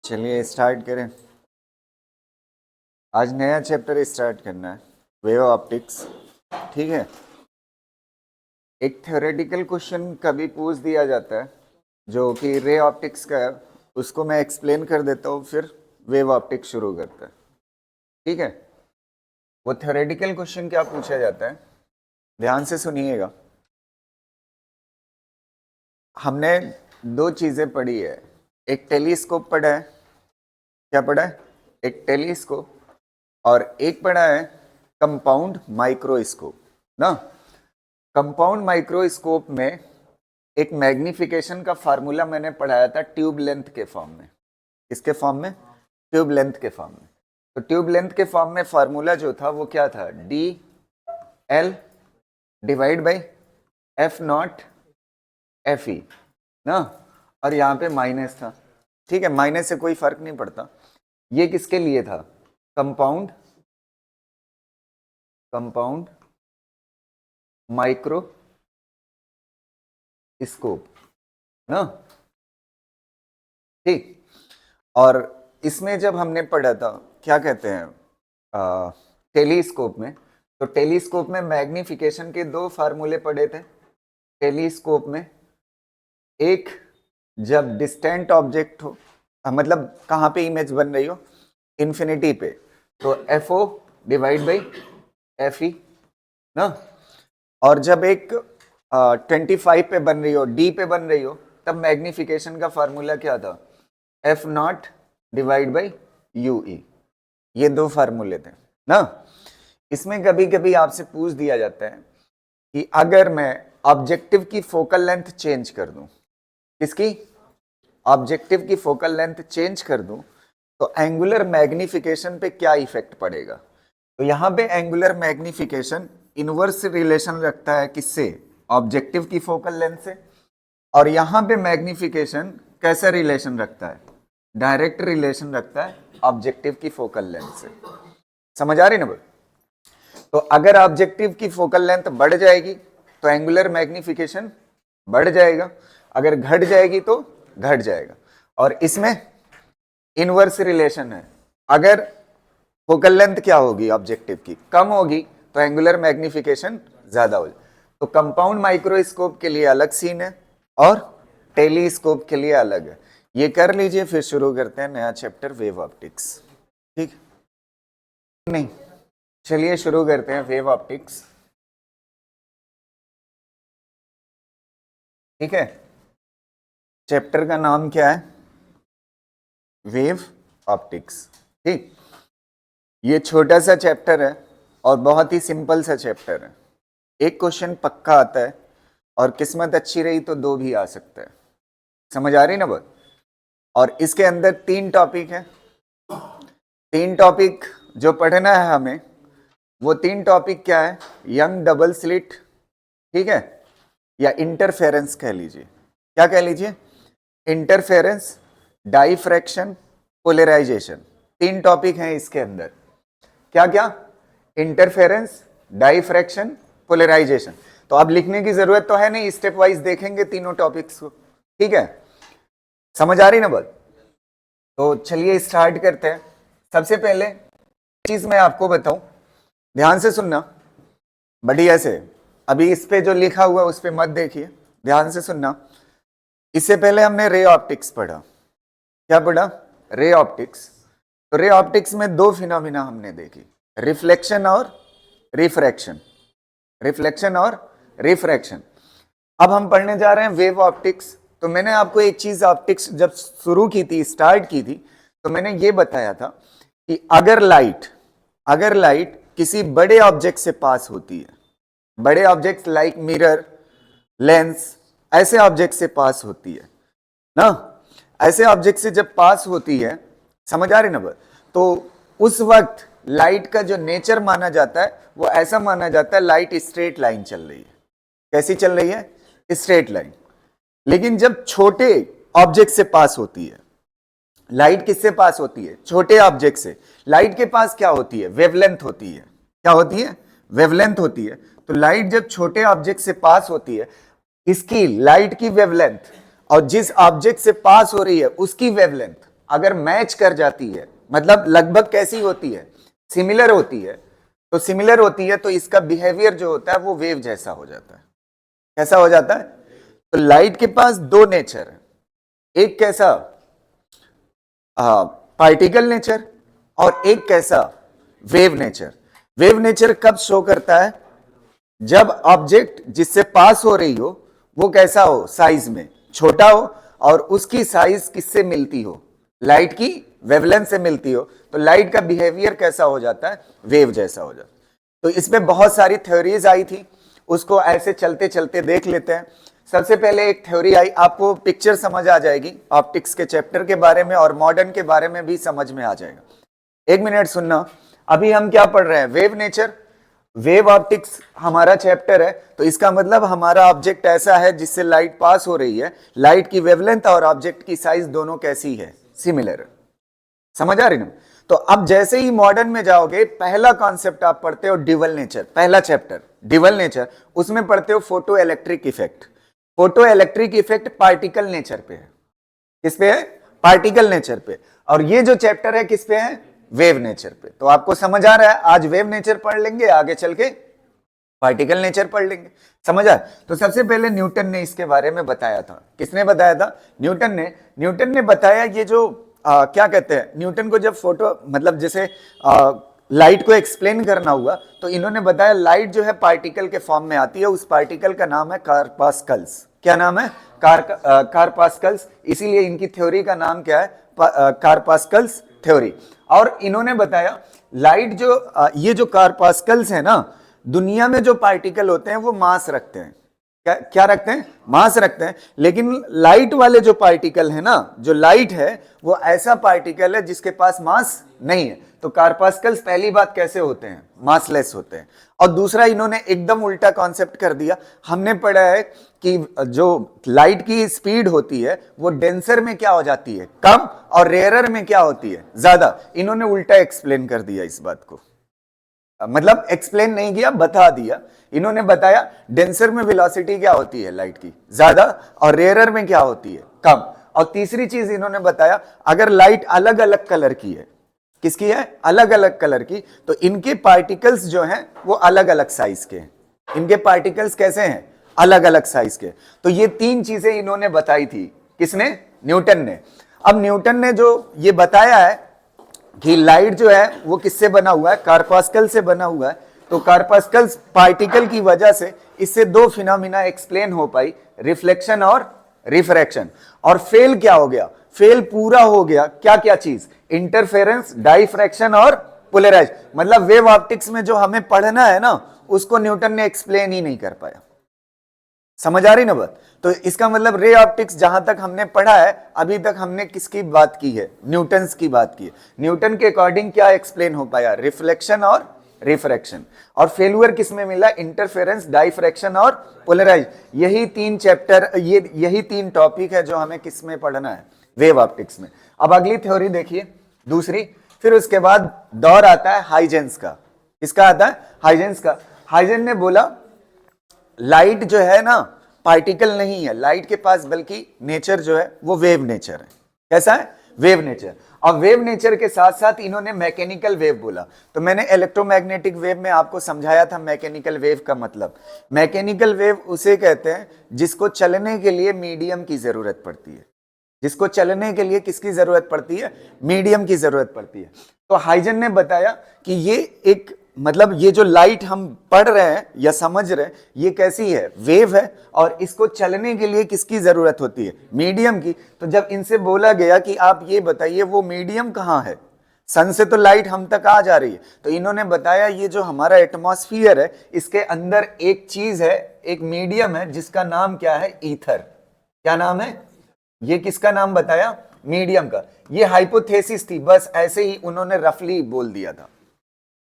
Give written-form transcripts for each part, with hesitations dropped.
चलिए स्टार्ट करें। आज नया चैप्टर स्टार्ट करना है, वेव ऑप्टिक्स। ठीक है। एक थ्योरेटिकल क्वेश्चन कभी पूछ दिया जाता है जो कि रे ऑप्टिक्स का है, उसको मैं एक्सप्लेन कर देता हूँ, फिर वेव ऑप्टिक्स शुरू करता है। ठीक है। वो थ्योरेटिकल क्वेश्चन क्या पूछा जाता है, ध्यान से सुनिएगा। हमने दो चीजें पढ़ी है, एक टेलीस्कोप पढ़ा है। क्या पढ़ा है? एक टेलीस्कोप, और एक पढ़ा है कंपाउंड माइक्रोस्कोप ना। कंपाउंड माइक्रोस्कोप में एक मैग्निफिकेशन का फार्मूला मैंने पढ़ाया था ट्यूब लेंथ के फॉर्म में। किसके फॉर्म में? ट्यूब लेंथ के फॉर्म में। तो ट्यूब लेंथ के फॉर्म में फार्मूला जो था वो क्या था? D L divide by F not F E ना, और यहाँ पे माइनस था। ठीक है, माइनस से कोई फर्क नहीं पड़ता। ये किसके लिए था? कंपाउंड माइक्रो स्कोप ना। ठीक। और इसमें जब हमने पढ़ा था, क्या कहते हैं, टेलीस्कोप में, तो टेलीस्कोप में मैग्निफिकेशन के दो फार्मूले पढ़े थे। टेलीस्कोप में एक, जब डिस्टेंट ऑब्जेक्ट हो, मतलब कहाँ पे इमेज बन रही हो, इन्फिनिटी पे, तो F O divide by F E ना। और जब एक 25 पे बन रही हो, डी पे बन रही हो, तब मैग्निफिकेशन का फार्मूला क्या था? F not divide by you ई। ये दो फार्मूले थे ना। इसमें कभी कभी आपसे पूछ दिया जाता है कि अगर मैं ऑब्जेक्टिव की फोकल लेंथ चेंज कर दूं, किसकी? ऑब्जेक्टिव की फोकल लेंथ चेंज कर दूं, तो एंगुलर मैग्निफिकेशन पे क्या इफेक्ट पड़ेगा? तो यहां पे एंगुलर मैग्निफिकेशन इनवर्स रिलेशन रखता है किससे? ऑब्जेक्टिव की फोकल लेंथ से। और यहां पे मैग्निफिकेशन कैसा रिलेशन रखता है? डायरेक्ट रिलेशन रखता है ऑब्जेक्टिव की फोकल लेंथ से। समझ आ रही ना भाई? तो अगर ऑब्जेक्टिव की फोकल लेंथ बढ़ जाएगी तो एंगुलर मैग्निफिकेशन बढ़ जाएगा, अगर घट जाएगी तो घट जाएगा। और इसमें इनवर्स रिलेशन है, अगर फोकल लेंथ क्या होगी ऑब्जेक्टिव की? कम होगी, तो एंगुलर मैग्निफिकेशन ज्यादा होगी। तो कंपाउंड माइक्रोस्कोप के लिए अलग सीन है और टेलीस्कोप के लिए अलग है। ये कर लीजिए, फिर शुरू करते हैं नया चैप्टर, वेव ऑप्टिक्स। ठीक नहीं? चलिए शुरू करते हैं वेव ऑप्टिक्स। ठीक है। चैप्टर का नाम क्या है? Wave optics. ठीक। ये छोटा सा चैप्टर है और बहुत ही सिंपल सा चैप्टर है। एक क्वेश्चन पक्का आता है और किस्मत अच्छी रही तो दो भी आ सकता है। समझ आ रही ना बात? और इसके अंदर 3 टॉपिक है। 3 टॉपिक जो पढ़ना है हमें, वो 3 टॉपिक क्या है? यंग डबल स्लिट, ठीक है, या इंटरफेरेंस कह लीजिए। क्या कह लीजिए? Interference, diffraction, polarisation. 3 टॉपिक हैं इसके अंदर। क्या क्या? Interference, diffraction, polarisation. तो अब लिखने की जरूरत तो है नहीं, स्टेप वाइज देखेंगे तीनों टॉपिक्स को। ठीक है, समझ आ रही ना बात? तो चलिए स्टार्ट करते हैं। सबसे पहले चीज मैं आपको बताऊं, ध्यान से सुनना, बढ़िया से। अभी इस पे जो लिखा हुआ है उस पे मत देखिए, ध्यान से सुनना। इससे पहले हमने रे ऑप्टिक्स पढ़ा। क्या पढ़ा? Ray optics. तो रे ऑप्टिक्स में 2 फिनोमिना हमने देखी, रिफ्लेक्शन और रिफ्रैक्शन। रिफ्लेक्शन और रिफ्रैक्शन। अब हम पढ़ने जा रहे हैं वेव ऑप्टिक्स। तो मैंने आपको एक चीज, ऑप्टिक्स जब शुरू की थी, स्टार्ट की थी, तो मैंने ये बताया था कि अगर लाइट किसी बड़े ऑब्जेक्ट से पास होती है, बड़े ऑब्जेक्ट लाइक मिरर, लेंस, ऐसे ऑब्जेक्ट से पास होती है ना, ऐसे ऑब्जेक्ट से जब पास होती है, समझ आ रही ना बात? तो उस वक्त लाइट का जो नेचर माना जाता है वो ऐसा माना जाता है, लाइट स्ट्रेट लाइन चल रही है। कैसी चल रही है? Straight line. लेकिन जब छोटे ऑब्जेक्ट से पास होती है, लाइट किससे पास होती है? छोटे ऑब्जेक्ट से। लाइट के पास क्या होती है? वेवलेंथ होती है। क्या होती है? वेवलेंथ होती है। तो लाइट जब छोटे ऑब्जेक्ट से पास होती है, इसकी लाइट की वेवलेंथ और जिस ऑब्जेक्ट से पास हो रही है उसकी वेवलेंथ अगर मैच कर जाती है, मतलब लगभग कैसी होती है, सिमिलर होती है, तो सिमिलर होती है तो इसका बिहेवियर जो होता है वो वेव जैसा हो जाता है। कैसा हो जाता है? तो लाइट के पास दो नेचर है, एक कैसा पार्टिकल नेचर और एक कैसा वेव नेचर। वेव नेचर कब शो करता है? जब ऑब्जेक्ट जिससे पास हो रही हो वो कैसा हो, साइज में छोटा हो, और उसकी साइज किससे मिलती हो, लाइट की वेवलेंथ से मिलती हो, तो लाइट का बिहेवियर कैसा हो जाता है, वेव जैसा हो जाता है। तो इसमें बहुत सारी थ्योरीज आई थी, उसको ऐसे चलते चलते देख लेते हैं। सबसे पहले एक थ्योरी आई, आपको पिक्चर समझ आ जाएगी ऑप्टिक्स के चैप्टर के बारे में और मॉडर्न के बारे में भी समझ में आ जाएगा। एक मिनट सुनना, अभी हम क्या पढ़ रहे हैं, वेव नेचर, वेव ऑप्टिक्स हमारा चैप्टर है। तो इसका मतलब हमारा ऑब्जेक्ट ऐसा है जिससे लाइट पास हो रही है, लाइट की वेवलेंथ और ऑब्जेक्ट की साइज दोनों कैसी है, सिमिलर। समझ आ रही ना? तो अब जैसे ही मॉडर्न में जाओगे, पहला कॉन्सेप्ट आप पढ़ते हो डिवल नेचर, पहला चैप्टर डिवल नेचर, उसमें पढ़ते हो photo electric effect. Photo electric effect particle nature पे है। किस पे है? पार्टिकल नेचर पे। और ये जो चैप्टर है किस पे है? वेव नेचर पे। तो आपको समझ आ रहा है, आज वेव नेचर पढ़ लेंगे, आगे चल के पार्टिकल नेचर पढ़ लेंगे। समझ आया? तो सबसे पहले न्यूटन ने इसके बारे में बताया था। किसने बताया था? न्यूटन ने बताया। ये जो क्या कहते हैं, न्यूटन को जब फोटो मतलब जैसे लाइट को एक्सप्लेन करना हुआ तो इन्होंने बताया लाइट जो है पार्टिकल के फॉर्म में आती है, उस पार्टिकल का नाम है कार्पास्कल्स। क्या नाम है? कार्पास्कल्स। इसीलिए इनकी थ्योरी का नाम क्या है? कार्पास्कल्स थ्योरी। और इन्होंने बताया लाइट जो ये जो कार्पास्कल्स है ना, दुनिया में जो पार्टिकल होते हैं वो मास रखते हैं। क्या रखते हैं? मास रखते हैं। लेकिन लाइट वाले जो पार्टिकल है ना, जो लाइट है वो ऐसा पार्टिकल है जिसके पास मास नहीं है। तो कार्पास्कल्स पहली बात कैसे होते हैं? मासलेस होते हैं। और दूसरा, इन्होंने एकदम उल्टा कॉन्सेप्ट कर दिया। हमने पढ़ा है कि जो लाइट की स्पीड होती है वो डेंसर में क्या हो जाती है? कम, और रेयरर में क्या होती है? ज्यादा। इन्होंने उल्टा एक्सप्लेन कर दिया इस बात को, मतलब एक्सप्लेन नहीं किया, बता दिया। इन्होंने बताया डेंसर में वेलोसिटी क्या होती है लाइट की? ज्यादा, और रेयरर में क्या होती है? कम। और तीसरी चीज इन्होंने बताया, अगर लाइट अलग अलग कलर की है, किसकी है? अलग अलग कलर की, तो इनके पार्टिकल्स जो हैं वो अलग अलग साइज के हैं। इनके पार्टिकल्स कैसे हैं? अलग अलग साइज के। तो ये तीन चीजें इन्होंने बताई थी। किसने? न्यूटन ने। अब न्यूटन ने जो ये बताया है कि लाइट जो है वो किससे बना हुआ है? कार्पास्कल से बना हुआ है। तो कार्पास्कल्स पार्टिकल की वजह से इससे दो फिनोमिना एक्सप्लेन हो पाई, रिफ्लेक्शन और रिफ्रैक्शन। और फेल क्या हो गया? फेल पूरा हो गया। क्या क्या चीज? इंटरफेरेंस, डाइफ्रैक्शन और पोलराइज। मतलब वेव ऑप्टिक्स में जो हमें पढ़ना है ना, उसको न्यूटन ने एक्सप्लेन ही नहीं कर पाया। समझ आ रही ना बात? तो इसका मतलब रे ऑप्टिक्स जहां तक हमने पढ़ा है, अभी तक हमने किसकी बात की है? न्यूटन्स की बात की है। न्यूटन के अकॉर्डिंग क्या एक्सप्लेन हो पाया? रिफ्लेक्शन और रिफ्रैक्शन। और फेल्यूर किसमें मिला? इंटरफेरेंस, डाइफ्रैक्शन और पोलराइज। यही तीन चैप्टर, यही तीन टॉपिक है जो हमें किसमें पढ़ना है? वेव ऑप्टिक्स में। अब अगली थ्योरी देखिए, दूसरी। फिर उसके बाद दौर आता है हाइजेंस का। किसका आता है? हाइजेंस का। हाइजेंस ने बोला लाइट जो है ना पार्टिकल नहीं है लाइट के पास, बल्कि नेचर जो है वो वेव नेचर है। कैसा है? Wave nature. और वेव नेचर के साथ साथ इन्होंने मैकेनिकल वेव बोला। तो मैंने इलेक्ट्रोमैग्नेटिक वेव में आपको समझाया था मैकेनिकल वेव का मतलब। मैकेनिकल वेव उसे कहते हैं जिसको चलने के लिए मीडियम की जरूरत पड़ती है। जिसको चलने के लिए किसकी जरूरत पड़ती है? मीडियम की जरूरत पड़ती है। तो हाइजन ने बताया कि ये एक, मतलब ये जो लाइट हम पढ़ रहे हैं या समझ रहे हैं, ये कैसी है? वेव है। और इसको चलने के लिए किसकी जरूरत होती है? मीडियम की। तो जब इनसे बोला गया कि आप ये बताइए वो मीडियम कहाँ है, सन से तो लाइट हम तक आ जा रही है, तो इन्होंने बताया ये जो हमारा एटमॉस्फियर है, इसके अंदर एक चीज है, एक मीडियम है जिसका नाम क्या है? ईथर। क्या नाम है? ये किसका नाम बताया? मीडियम का। ये हाइपोथेसिस थी, बस ऐसे ही उन्होंने रफली बोल दिया था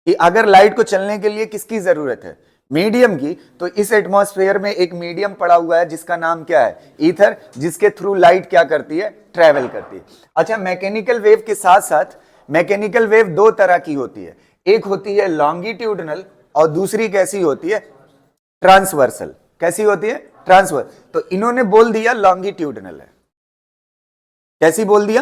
कि अगर लाइट को चलने के लिए किसकी जरूरत है? मीडियम की। तो इस एटमॉस्फेयर में एक मीडियम पड़ा हुआ है जिसका नाम क्या है? ईथर, जिसके थ्रू लाइट क्या करती है? ट्रेवल करती है। अच्छा, मैकेनिकल वेव के साथ साथ मैकेनिकल वेव दो तरह की होती है। एक होती है लॉन्गिट्यूडनल और दूसरी कैसी होती है? ट्रांसवर्सल। कैसी होती है? ट्रांसवर्स। तो इन्होंने बोल दिया लॉन्गिट्यूडनल है। कैसी बोल दिया?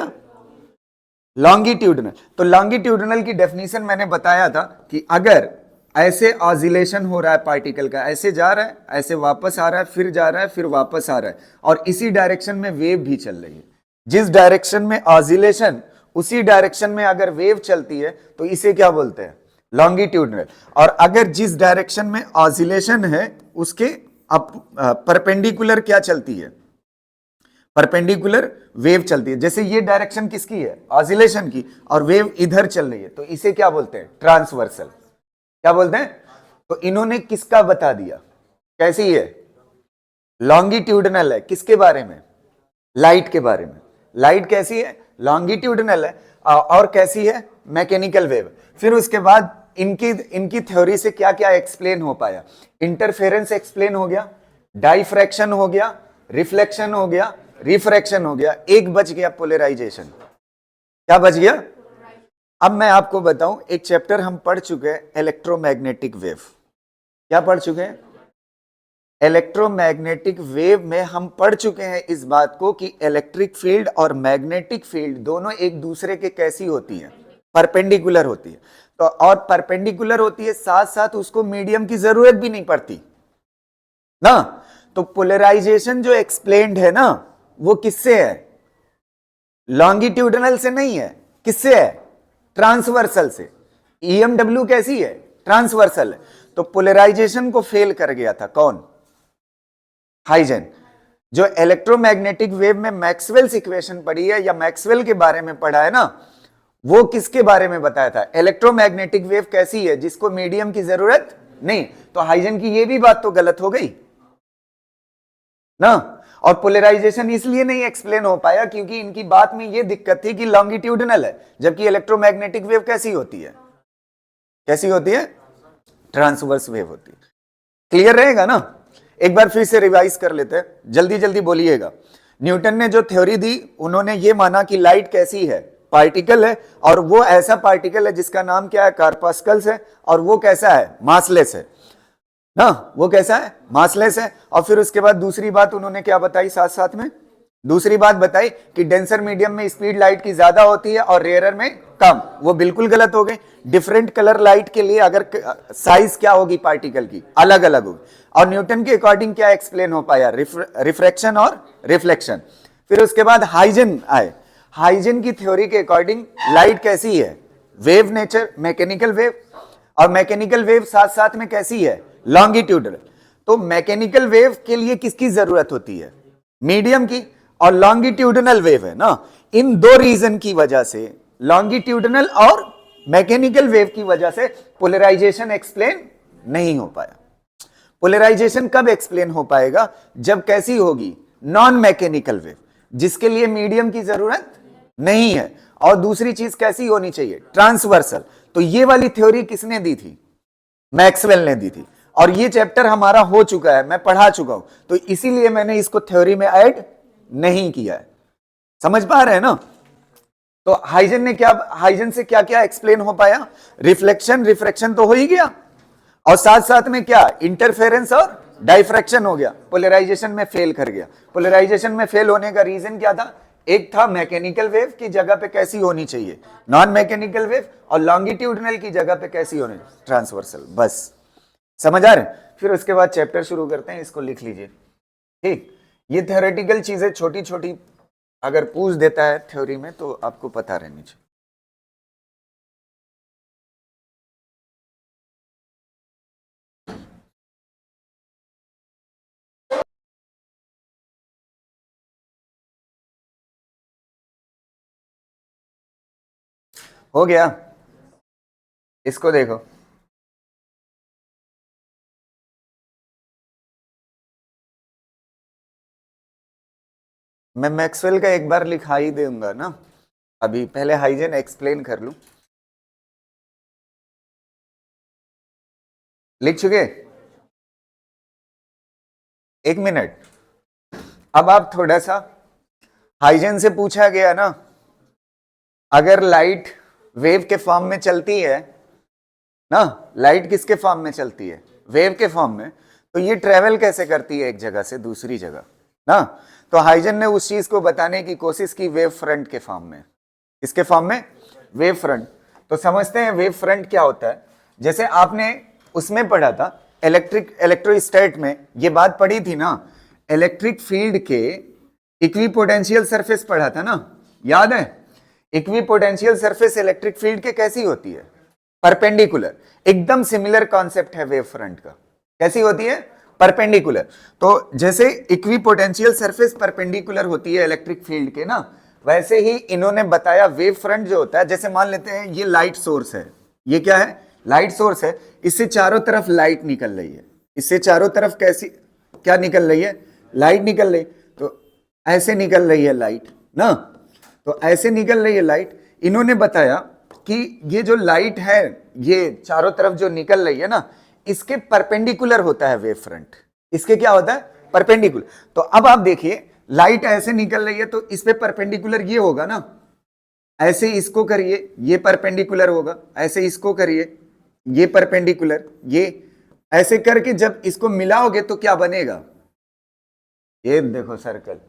लॉन्गिट्यूडनल। तो लॉन्गिट्यूडनल की डेफिनेशन मैंने बताया था कि अगर ऐसे ऑसिलेशन हो रहा है पार्टिकल का, ऐसे जा रहा है, ऐसे वापस आ रहा है, फिर जा रहा है, फिर वापस आ रहा है, और इसी डायरेक्शन में वेव भी चल रही है, जिस डायरेक्शन में ऑसिलेशन उसी डायरेक्शन में अगर वेव चलती है तो इसे क्या बोलते हैं? लॉन्गिट्यूडनल। और अगर जिस डायरेक्शन में ऑसिलेशन है उसके परपेंडिकुलर क्या चलती है? परपेंडिकुलर वेव चलती है। जैसे ये डायरेक्शन किसकी है? ऑसिलेशन की, और वेव इधर चल रही है, तो इसे क्या बोलते हैं? ट्रांसवर्सल। क्या बोलते हैं? तो इन्होंने किसका बता दिया? कैसी है? लॉन्गिट्यूडनल है। किसके बारे में? लाइट के बारे में। लाइट कैसी है? लॉन्गिट्यूडनल है। और कैसी है? Mechanical wave. फिर उसके बाद इनकी थ्योरी से क्या क्या एक्सप्लेन हो पाया? इंटरफेरेंस एक्सप्लेन हो गया, डाइफ्रैक्शन हो गया, रिफ्लेक्शन हो गया, रिफ्रैक्शन हो गया, एक बच गया पोलराइजेशन। क्या बच गया? अब मैं आपको बताऊं, एक चैप्टर हम पढ़ चुके हैं, इलेक्ट्रोमैग्नेटिक वेव। क्या पढ़ चुके हैं? इलेक्ट्रोमैग्नेटिक वेव में हम पढ़ चुके हैं इस बात को कि इलेक्ट्रिक फील्ड और मैग्नेटिक फील्ड दोनों एक दूसरे के कैसी होती है? परपेंडिकुलर होती है। तो और परपेंडिकुलर होती है, साथ साथ उसको मीडियम की जरूरत भी नहीं पड़ती ना। तो पोलराइजेशन जो एक्सप्लेन्ड है ना, वो किससे है? लॉन्गिट्यूडनल से नहीं है। किससे है? ट्रांसवर्सल से। ईएमडब्ल्यू कैसी है? ट्रांसवर्सल है। तो पोलराइजेशन को फेल कर गया था कौन? हाइजन। जो इलेक्ट्रोमैग्नेटिक वेव में मैक्सवेल्स इक्वेशन पढ़ी है या मैक्सवेल के बारे में पढ़ा है ना, वो किसके बारे में बताया था? इलेक्ट्रोमैग्नेटिक वेव कैसी है जिसको मीडियम की जरूरत नहीं। तो हाइजन की ये भी बात तो गलत हो गई ना। और पोलराइजेशन इसलिए नहीं एक्सप्लेन हो पाया क्योंकि इनकी बात में ये दिक्कत थी कि लॉन्गिट्यूडनल है, जबकि इलेक्ट्रोमैग्नेटिक वेव कैसी होती है? कैसी होती है? ट्रांसवर्स वेव होती है। क्लियर रहेगा ना? एक बार फिर से रिवाइज कर लेते हैं, जल्दी जल्दी बोलिएगा। न्यूटन ने जो थ्योरी दी, उन्होंने ये माना कि लाइट कैसी है? पार्टिकल है, और वो ऐसा पार्टिकल है जिसका नाम क्या है? कार्पास्कल्स है। और वो कैसा है? मासलेस है ना। वो कैसा है? मासलेस है। और फिर उसके बाद दूसरी बात उन्होंने क्या बताई? साथ साथ में दूसरी बात बताई कि डेंसर मीडियम में स्पीड लाइट की ज्यादा होती है और रेयरर में कम। वो बिल्कुल गलत हो गई। डिफरेंट कलर लाइट के लिए अगर साइज क्या होगी पार्टिकल की? अलग अलग होगी। और न्यूटन के अकॉर्डिंग क्या एक्सप्लेन हो पाया? रिफ्रैक्शन और रिफ्लेक्शन। फिर उसके बाद हाइजन आए। हाइजन की थ्योरी के अकॉर्डिंग लाइट कैसी है? Wave nature, mechanical wave. और मैकेनिकल वेव साथ साथ में कैसी है? लॉन्गिट्यूडनल। तो मैकेनिकल वेव के लिए किसकी जरूरत होती है? मीडियम की। और लॉन्गिट्यूडनल वेव है ना। इन दो रीजन की वजह से, लॉन्गिट्यूडनल और मैकेनिकल वेव की वजह से पोलराइजेशन एक्सप्लेन नहीं हो पाया। पोलराइजेशन कब एक्सप्लेन हो पाएगा? जब कैसी होगी? नॉन मैकेनिकल वेव, जिसके लिए मीडियम की जरूरत नहीं है। और दूसरी चीज कैसी होनी चाहिए? ट्रांसवर्सल। तो ये वाली थ्योरी किसने दी थी? मैक्सवेल ने दी थी। और ये चैप्टर हमारा हो चुका है, मैं पढ़ा चुका हूं, तो इसीलिए मैंने इसको थ्योरी में ऐड नहीं किया है। समझ पा रहे हैं ना? तो हाइजन से क्या क्या एक्सप्लेन हो पाया? रिफ्लेक्शन, रिफ्रैक्शन तो हो ही गया, और साथ साथ में क्या? इंटरफेरेंस और डाइफ्रैक्शन हो गया। पोलराइजेशन में फेल कर गया। पोलराइजेशन में फेल होने का रीजन क्या था? एक था मैकेनिकल वेव की जगह पे कैसी होनी चाहिए? Non mechanical wave. और लॉन्गिट्यूडनल की जगह पे कैसी होनी? ट्रांसवर्सल। बस समझ आ रहे? फिर उसके बाद चैप्टर शुरू करते हैं, इसको लिख लीजिए। ठीक, ये थ्योरेटिकल चीजें छोटी छोटी अगर पूछ देता है थ्योरी में तो आपको पता रहनी चाहिए। हो गया? इसको देखो, मैं मैक्सवेल का एक बार लिखा ही दूंगा ना, अभी पहले हाइजन एक्सप्लेन कर लूं। लिख चुके? एक मिनट। अब आप थोड़ा सा, हाइजन से पूछा गया ना, अगर लाइट वेव के फॉर्म में चलती है ना, लाइट किसके फॉर्म में चलती है? वेव के फॉर्म में। तो ये ट्रेवल कैसे करती है एक जगह से दूसरी जगह ना? तो हाइजन ने उस चीज को बताने की कोशिश की वेव फ्रंट के फॉर्म में। किसके फॉर्म में? Wave front. तो समझते हैं वेव फ्रंट क्या होता है। जैसे आपने उसमें पढ़ा था इलेक्ट्रोस्टैट में, ये बात पढ़ी थी ना, इलेक्ट्रिक फील्ड के इक्विपोटेंशियल सरफेस पढ़ा था ना, याद है? इक्विपोटेंशियल सरफेस इलेक्ट्रिक फील्ड के कैसी होती है? परपेंडिकुलर। एकदम सिमिलर कॉन्सेप्ट है वेव फ्रंट का। कैसी होती है? परपेंडिकुलर। तो जैसे इक्विपोटेंशियल सरफेस परपेंडिकुलर होती है इलेक्ट्रिक फील्ड के ना, वैसे ही इन्होंने बताया वेव फ्रंट जो होता है, जैसे मान लेते हैं ये लाइट सोर्स है, ये क्या है? लाइट सोर्स है। इससे चारों तरफ लाइट निकल रही है, इससे चारों तरफ कैसी क्या निकल रही है? लाइट निकल रही। तो ऐसे निकल रही है लाइट ना, तो ऐसे निकल रही है लाइट। इन्होंने बताया कि ये जो लाइट है, ये चारों तरफ जो निकल रही है ना, इसके परपेंडिकुलर होता है वेव फ्रंट। इसके क्या होता है? परपेंडिकुलर। तो अब आप देखिए, लाइट ऐसे निकल रही है तो इस पे परपेंडिकुलर ये होगा ना, ऐसे इसको करिए ये परपेंडिकुलर होगा, ऐसे इसको करिए ये परपेंडिकुलर, ये ऐसे करके जब इसको मिलाओगे तो क्या बनेगा? ये देखो सर्कल।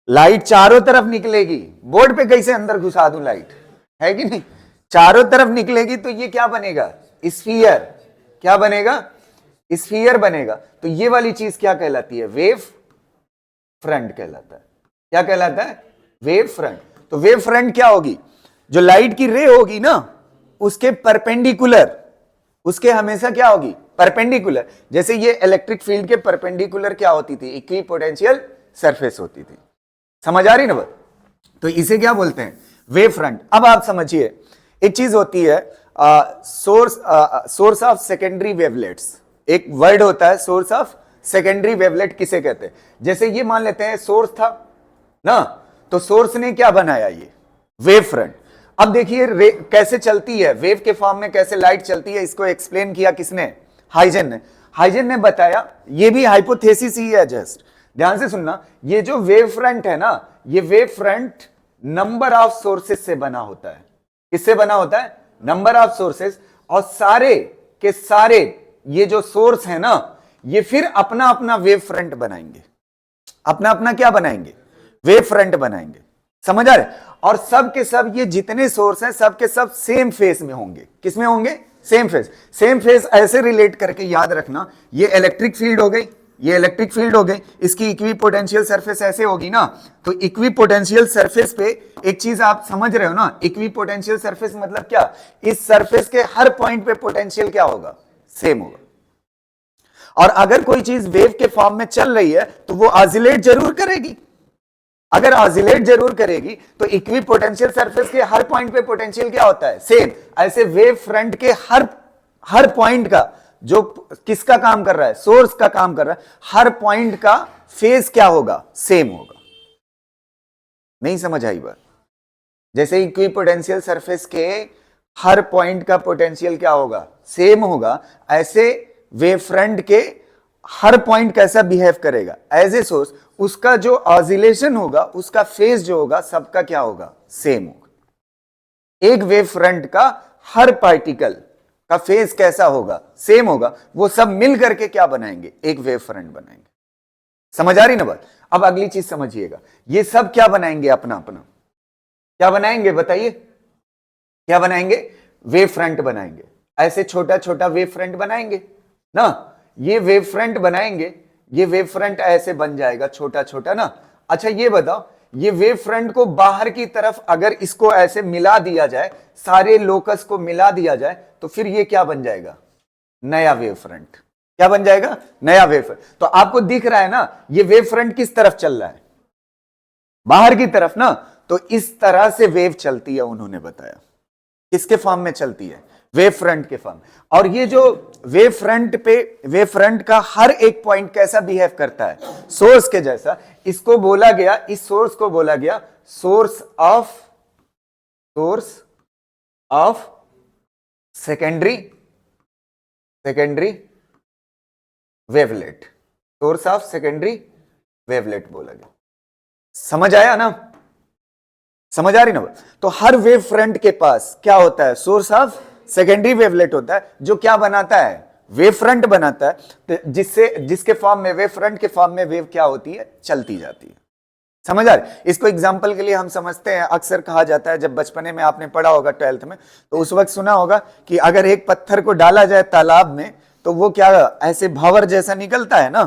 लाइट चारों तरफ निकलेगी। बोर्ड पे कैसे अंदर घुसा दूं लाइट, है कि नहीं? चारों तरफ निकलेगी तो ये क्या बनेगा? स्फीयर। क्या बनेगा? स्फीयर बनेगा। तो ये वाली चीज क्या कहलाती है? वेव फ्रंट कहलाता है। क्या कहलाता है? Wave front. तो वेव फ्रंट क्या होगी? जो लाइट की रे होगी ना, उसके परपेंडिकुलर, उसके हमेशा क्या होगी? परपेंडिकुलर। जैसे ये इलेक्ट्रिक फील्ड के परपेंडिकुलर क्या होती थी? इक्विपोटेंशियल सरफेस होती थी। समझ आ रही ना बात? तो इसे क्या बोलते हैं? Wave front. अब आप समझिए, एक चीज होती है सोर्स ऑफ सेकेंडरी वेवलेट्स। एक वर्ड होता है सोर्स ऑफ सेकेंडरी वेवलेट। किसे कहते हैं? जैसे ये मान लेते हैं सोर्स था ना, तो सोर्स ने क्या बनाया? ये वेव फ्रंट। अब देखिए कैसे चलती है वेव के फॉर्म में, कैसे लाइट चलती है, इसको एक्सप्लेन किया किसने? हाइजन ने। हाइजन ने बताया, ये भी हाइपोथेसिस ही है, जस्ट ध्यान से सुनना। ये जो वेव फ्रंट है ना, ये wave front number of sources से बना होता है। किससे बना होता है? Number of sources. और सारे के सारे ये जो सोर्स है ना, ये फिर अपना अपना वेव फ्रंट बनाएंगे। अपना अपना क्या बनाएंगे? वेव फ्रंट बनाएंगे। समझ आ रहे? और सब के सब ये जितने सोर्स हैं, सब के सब सेम फेस में होंगे। किस में होंगे? Same face. सेम फेस ऐसे रिलेट करके याद रखना, ये इलेक्ट्रिक फील्ड हो गई, ये इलेक्ट्रिक फील्ड हो गई, इसकी इक्विपोटेंशियल सरफेस ऐसे होगी ना। तो इक्विपोटेंशियल सरफेस पे एक चीज आप समझ रहे हो ना, इक्विपोटेंशियल सरफेस मतलब क्या? इस सरफेस के हर पॉइंट पे पोटेंशियल क्या होगा? सेम होगा। और अगर कोई चीज वेव के फॉर्म में चल रही है तो वो ऑसिलेट जरूर करेगी। अगर ऑसिलेट जरूर करेगी तो इक्विपोटेंशियल सरफेस के हर पॉइंट पे पोटेंशियल क्या होता है? सेम। ऐसे वेव फ्रंट के हर पॉइंट का जो किसका काम कर रहा है? सोर्स का काम कर रहा है। हर पॉइंट का फेज क्या होगा? सेम होगा। नहीं समझ आई बात? जैसे इक्विपोटेंशियल सरफेस के हर पॉइंट का पोटेंशियल क्या होगा? सेम होगा। ऐसे वेव फ्रंट के हर पॉइंट कैसा बिहेव करेगा? एज ए सोर्स, उसका जो ऑसिलेशन होगा, उसका फेज जो होगा, सबका क्या होगा? सेम होगा। एक वेव फ्रंट का हर पार्टिकल का फेज कैसा होगा? सेम होगा। वो सब मिल करके क्या बनाएंगे? एक वेव फ्रंट बनाएंगे। समझ आ रही ना बात? अब अगली चीज समझिएगा, ये सब क्या बनाएंगे? अपना अपना क्या बनाएंगे? बताइए क्या बनाएंगे? वेव फ्रंट बनाएंगे। ऐसे छोटा छोटा वेव फ्रंट बनाएंगे ना, ये वेव फ्रंट बनाएंगे। ये वेव फ्रंट ऐसे बन जाएगा छोटा छोटा ना। अच्छा ये बताओ, ये वेव फ्रंट को बाहर की तरफ अगर इसको ऐसे मिला दिया जाए, सारे लोकस को मिला दिया जाए, तो फिर ये क्या बन जाएगा? नया वेव फ्रंट। क्या बन जाएगा? नया वेव फ्रंट। तो आपको दिख रहा है ना, ये वेव फ्रंट किस तरफ चल रहा है? बाहर की तरफ ना। तो इस तरह से वेव चलती है, उन्होंने बताया। किसके फॉर्म में चलती है? वेव फ्रंट के फॉर्म। और ये जो वेव फ्रंट पे, वेव फ्रंट का हर एक पॉइंट कैसा बिहेव करता है? सोर्स के जैसा। इसको बोला गया, इस सोर्स को बोला गया source of secondary wavelet. Source of secondary wavelet बोला गया। समझ आया ना? समझ आ रही ना? तो हर वेव फ्रंट के पास क्या होता है? सोर्स ऑफ सेकेंडरी वेवलेट होता है, जो क्या बनाता है? वेव फ्रंट बनाता है, जिसके फॉर्म में, वेव फ्रंट के फॉर्म में वेव क्या होती है? चलती जाती है। समझ आ रहा है? इसको एग्जाम्पल के लिए हम समझते हैं, अक्सर कहा जाता है, जब बचपने में आपने पढ़ा होगा 12th में, तो उस वक्त सुना होगा कि अगर एक पत्थर को डाला जाए तालाब में तो वो क्या ऐसे भंवर जैसा निकलता है ना,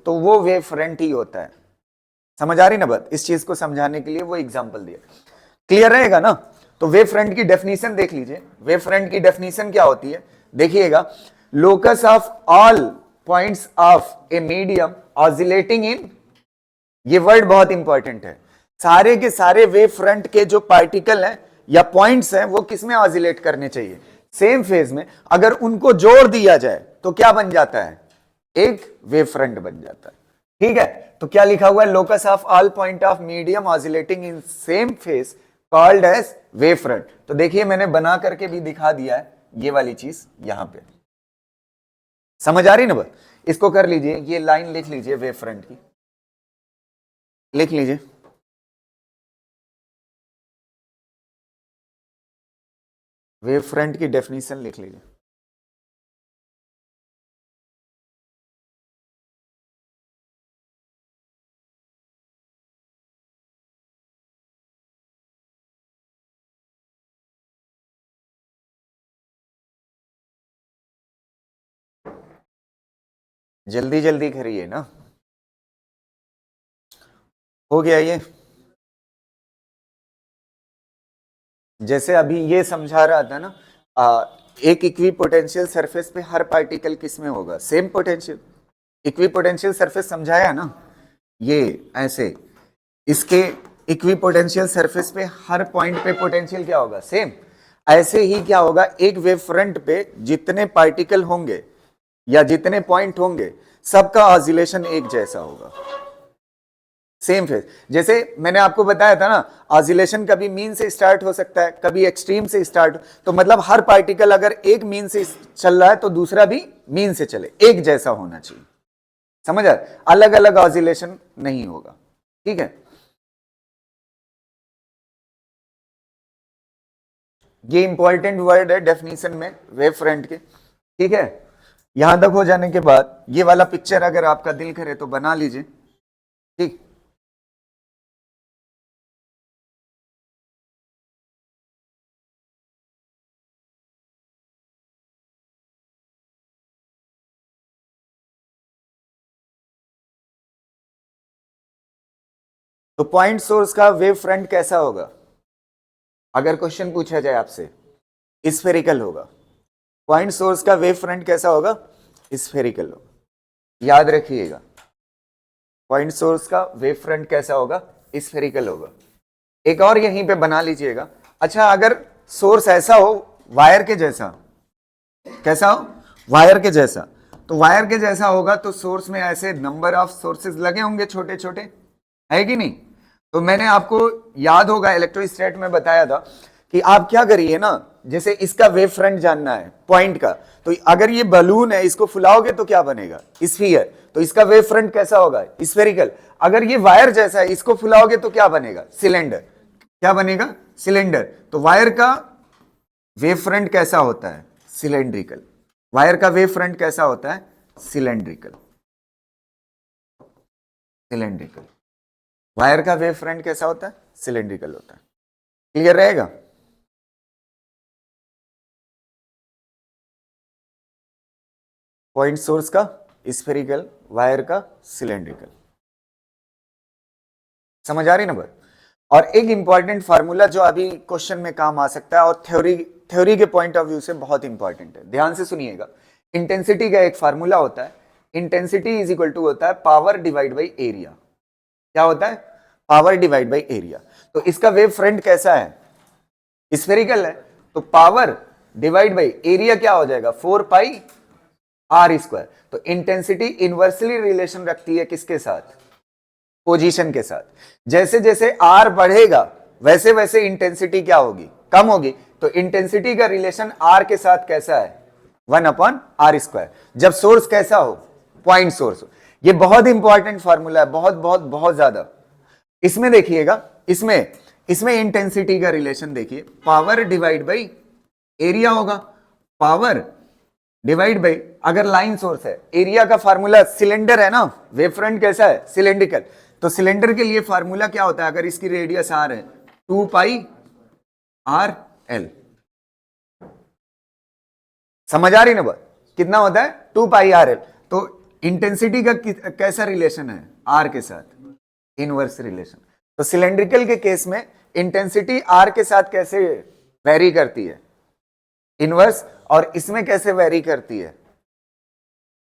तो वो वेव फ्रंट ही होता है। समझ आ रही ना बात? इस चीज को समझाने के लिए वो एग्जाम्पल दिया। क्लियर रहेगा ना? तो वेव फ्रंट की डेफिनेशन देख लीजिए। वेव फ्रंट की डेफिनेशन क्या होती है, देखिएगा, locus of all points of a medium oscillating इन, ये वर्ड बहुत इंपॉर्टेंट है, सारे के सारे वेव फ्रंट के जो पार्टिकल हैं या पॉइंट्स हैं वो किस में ऑसिलेट करने चाहिए, सेम फेज में। अगर उनको जोड़ दिया जाए तो क्या बन जाता है, एक वेव फ्रंट बन जाता है। ठीक है, तो क्या लिखा हुआ है, locus of all point of medium oscillating in same phase called as wave front. तो देखिए मैंने बना करके भी दिखा दिया है ये वाली चीज यहां पे। समझ आ रही ना बात? इसको कर लीजिए, ये लाइन लिख लीजिए वेव फ्रंट की, लिख लीजिए। वेव फ्रंट की डेफिनेशन लिख लीजिए। जल्दी जल्दी करिए ना, हो गया ये। जैसे अभी ये समझा रहा था ना, एक इक्वी पोटेंशियल सरफेस पे हर पार्टिकल किस में होगा, same potential. Equi potential surface समझाया ना, ये ऐसे, इसके इक्वी पोटेंशियल सरफेस पे हर पॉइंट पे पोटेंशियल क्या होगा, सेम। ऐसे ही क्या होगा, एक वेव फ्रंट पे जितने पार्टिकल होंगे या जितने पॉइंट होंगे सबका ऑसिलेशन एक जैसा होगा, सेम फेज। जैसे मैंने आपको बताया था ना, ऑसिलेशन कभी मीन से स्टार्ट हो सकता है, कभी एक्सट्रीम से स्टार्ट, तो मतलब हर पार्टिकल अगर एक मीन से चल रहा है तो दूसरा भी मीन से चले, एक जैसा होना चाहिए। समझ आ, अलग अलग ऑसिलेशन नहीं होगा। ठीक है, ये इंपॉर्टेंट वर्ड है डेफिनेशन में वेव फ्रंट के। ठीक है, यहां तक हो जाने के बाद ये वाला पिक्चर अगर आपका दिल करे तो बना लीजिए। ठीक, तो पॉइंट सोर्स का वेव फ्रंट कैसा होगा, अगर क्वेश्चन पूछा जाए आपसे, स्फेरिकल होगा। पॉइंट सोर्स का वेव फ्रंट कैसा होगा, स्फेरिकल होगा। याद रखिएगा, पॉइंट सोर्स का वेव फ्रंट कैसा होगा, स्फेरिकल होगा। एक और यहीं पे बना लीजिएगा। अच्छा, अगर सोर्स ऐसा हो वायर के जैसा, कैसा हो, वायर के जैसा, तो वायर के जैसा होगा तो सोर्स में ऐसे नंबर ऑफ सोर्सेज लगे होंगे छोटे छोटे, है कि नहीं? तो मैंने आपको याद होगा इलेक्ट्रोस्टैट में बताया था कि आप क्या करिए ना, जैसे इसका वेव फ्रंट जानना है पॉइंट का, तो अगर ये बलून है इसको फुलाओगे तो क्या बनेगा, स्फीयर, तो इसका वेव फ्रंट कैसा होगा, स्फेरिकल। अगर ये वायर जैसा है इसको फुलाओगे तो क्या बनेगा, सिलेंडर। क्या बनेगा, सिलेंडर। तो वायर का वेव फ्रंट कैसा होता है, सिलेंड्रिकल। वायर का वेव फ्रंट कैसा होता है, सिलेंड्रिकल। सिलेंड्रिकल, वायर का वेव फ्रंट कैसा होता है, सिलेंड्रिकल होता है। क्लियर रहेगा? पॉइंट सोर्स का स्फेरिकल, वायर का सिलेंड्रिकल। समझ आ रही ना बात? और एक इंपॉर्टेंट फार्मूला जो अभी क्वेश्चन में काम आ सकता है और थ्योरी के पॉइंट ऑफ व्यू से बहुत इंपॉर्टेंट है, ध्यान से सुनिएगा। इंटेंसिटी का एक फार्मूला होता है, इंटेंसिटी इज इक्वल टू होता है पावर डिवाइड बाई एरिया। क्या होता है, पावर डिवाइड बाई एरिया। तो इसका वेव फ्रंट कैसा है, स्फेरिकल है, तो पावर डिवाइड बाई एरिया क्या हो जाएगा, 4 पाई आर स्क्वायर। तो इंटेंसिटी इनवर्सली रिलेशन रखती है किसके साथ, पोजीशन के साथ। जैसे जैसे आर बढ़ेगा वैसे वैसे इंटेंसिटी क्या होगी, कम होगी। तो इंटेंसिटी का रिलेशन आर के साथ कैसा है, 1/r²। जब सोर्स कैसा हो, पॉइंट सोर्स हो। ये बहुत इंपॉर्टेंट फार्मूला है, बहुत बहुत बहुत ज्यादा। इसमें देखिएगा, इसमें इंटेंसिटी का रिलेशन देखिए, पावर डिवाइड बाई एरिया होगा। पावर डिवाइड बाई, अगर लाइन सोर्स है, एरिया का फार्मूला सिलेंडर है ना, वेव फ्रंट कैसा है, सिलेंड्रिकल, तो सिलेंडर के लिए फार्मूला क्या होता है, अगर इसकी रेडियस आर है 2 पाई आर एल। समझ आ रही ना बात, कितना होता है 2 पाई आर एल। तो इंटेंसिटी का कैसा रिलेशन है आर के साथ, इनवर्स रिलेशन। तो सिलेंड्रिकल के केस में इंटेंसिटी आर के साथ कैसे वेरी करती है, इनवर्स, और इसमें कैसे वेरी करती है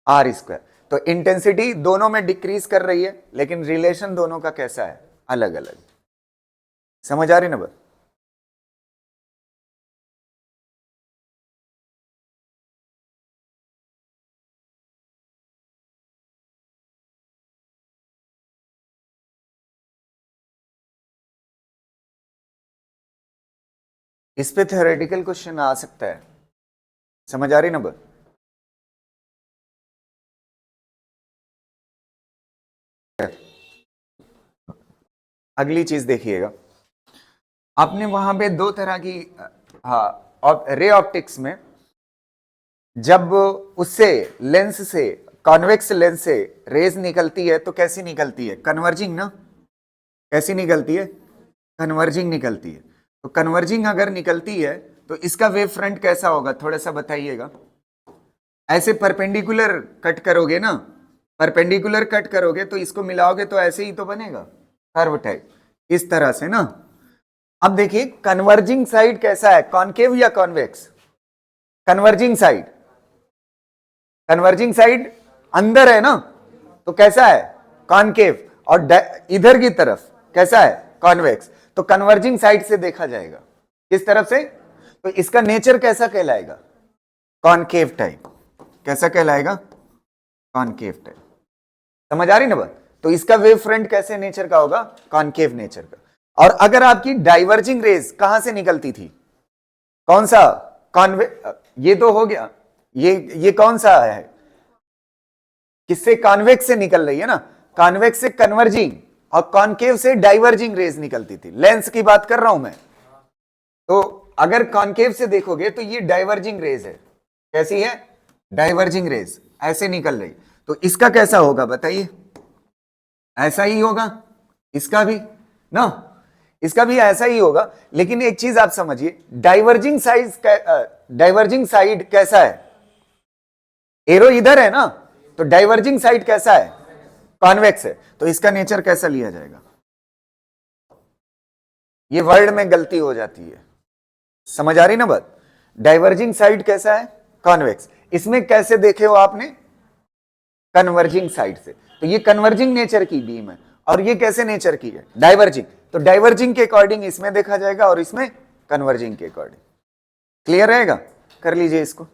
आर स्क्वायर। तो इंटेंसिटी दोनों में डिक्रीज कर रही है, लेकिन रिलेशन दोनों का कैसा है, अलग अलग। समझ आ रही ना बात। इस पे थ्योरेटिकल क्वेश्चन आ सकता है। समझ आ रही ना बात। अगली चीज देखिएगा, आपने वहां पे दो तरह की, हाँ, रे ऑप्टिक्स में जब उससे लेंस से, कॉन्वेक्स लेंस से रेज निकलती है तो कैसी निकलती है, कन्वर्जिंग ना। कैसी निकलती है, कन्वर्जिंग निकलती है। तो कन्वर्जिंग अगर निकलती है तो इसका वेव फ्रंट कैसा होगा, थोड़ा सा बताइएगा। ऐसे परपेंडिकुलर कट करोगे ना, परपेंडिकुलर कट करोगे तो इसको मिलाओगे तो ऐसे ही तो बनेगा, कर्व टाइप, इस तरह से ना। अब देखिए कन्वर्जिंग साइड कैसा है, कॉनकेव या convex. Converging side, converging side अंदर है ना, तो कैसा है, कॉनकेव। और इधर की तरफ कैसा है, कॉन्वेक्स। तो कन्वर्जिंग साइड से देखा जाएगा, किस तरफ से, तो इसका नेचर कैसा कहलाएगा, कॉनकेव टाइप। कैसा कहलाएगा, कॉनकेव टाइप। समझ आ रही ना बात। तो इसका वेव फ्रंट कैसे नेचर का होगा, कॉनकेव नेचर का। और अगर आपकी डाइवर्जिंग रेज कहां से निकलती थी, कौन सा, कॉन्वे, ये तो हो गया, ये कौन सा है, किससे, कॉन्वेक्स से निकल रही है ना, कॉन्वेक्स से कन्वर्जिंग और कॉनकेव से डाइवर्जिंग रेज निकलती थी। लेंस की बात कर रहा हूं मैं। तो अगर कॉनकेव से देखोगे तो ये डाइवर्जिंग रेज है, कैसी है, डाइवर्जिंग रेज ऐसे निकल रही। तो इसका कैसा होगा बताइए, ऐसा ही होगा, इसका भी ना, इसका भी ऐसा ही होगा। लेकिन एक चीज आप समझिए, डाइवर्जिंग साइड कैसा है, एरो इधर है ना, तो डाइवर्जिंग साइड कैसा है, कॉन्वेक्स है। तो इसका नेचर कैसा लिया जाएगा, ये वर्ड में गलती हो जाती है। समझ आ रही ना बात। डाइवर्जिंग साइड कैसा है, कॉन्वेक्स। इसमें कैसे देखे हो आपने, कन्वर्जिंग साइड से। तो ये कन्वर्जिंग नेचर की बीम है, और ये कैसे नेचर की है, डाइवर्जिंग। तो डाइवर्जिंग के अकॉर्डिंग इसमें देखा जाएगा और इसमें कन्वर्जिंग के अकॉर्डिंग। क्लियर रहेगा, कर लीजिए इसको।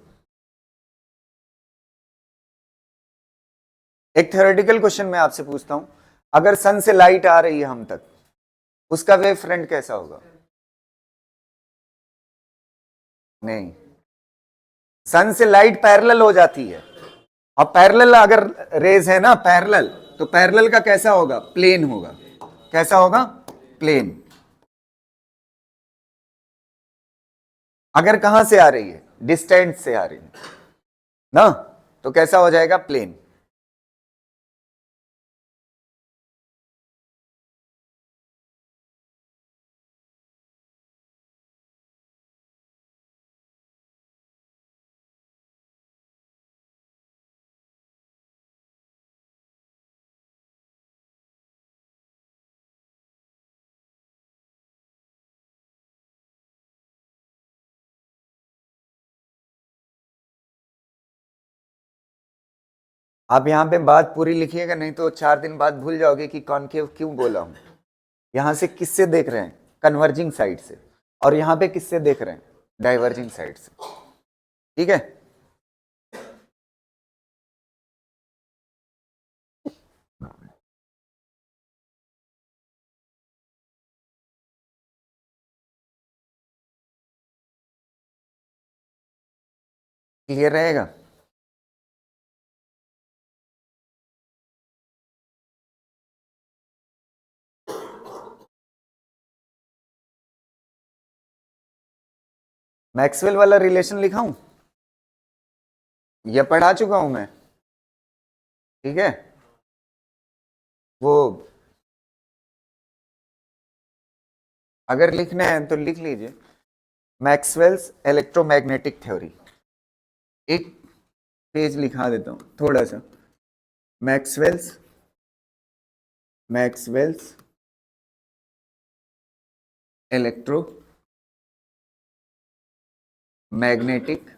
एक थ्योरेटिकल क्वेश्चन मैं आपसे पूछता हूं, अगर सन से लाइट आ रही है हम तक, उसका वेव फ्रंट कैसा होगा। नहीं, सन से लाइट पैरेलल हो जाती है, और पैरेलल अगर रेज है ना, पैरेलल, तो पैरेलल का कैसा होगा, प्लेन होगा। कैसा होगा, प्लेन। अगर कहां से आ रही है, डिस्टेंस से आ रही है ना, तो कैसा हो जाएगा, प्लेन। आप यहां पे बात पूरी लिखिएगा, नहीं तो 4 दिन बाद भूल जाओगे कि कॉनकेव क्यों बोला हूं। यहां से किससे देख रहे हैं, कन्वर्जिंग साइड से, और यहां पे किससे देख रहे हैं, डाइवर्जिंग साइड से। ठीक है, क्लियर रहेगा। मैक्सवेल वाला रिलेशन लिखाऊं, यह पढ़ा चुका हूं मैं। ठीक है, वो अगर लिखना है तो लिख लीजिए मैक्सवेल्स इलेक्ट्रोमैग्नेटिक थ्योरी। एक पेज लिखा देता हूं थोड़ा सा। Maxwell's electromagnetic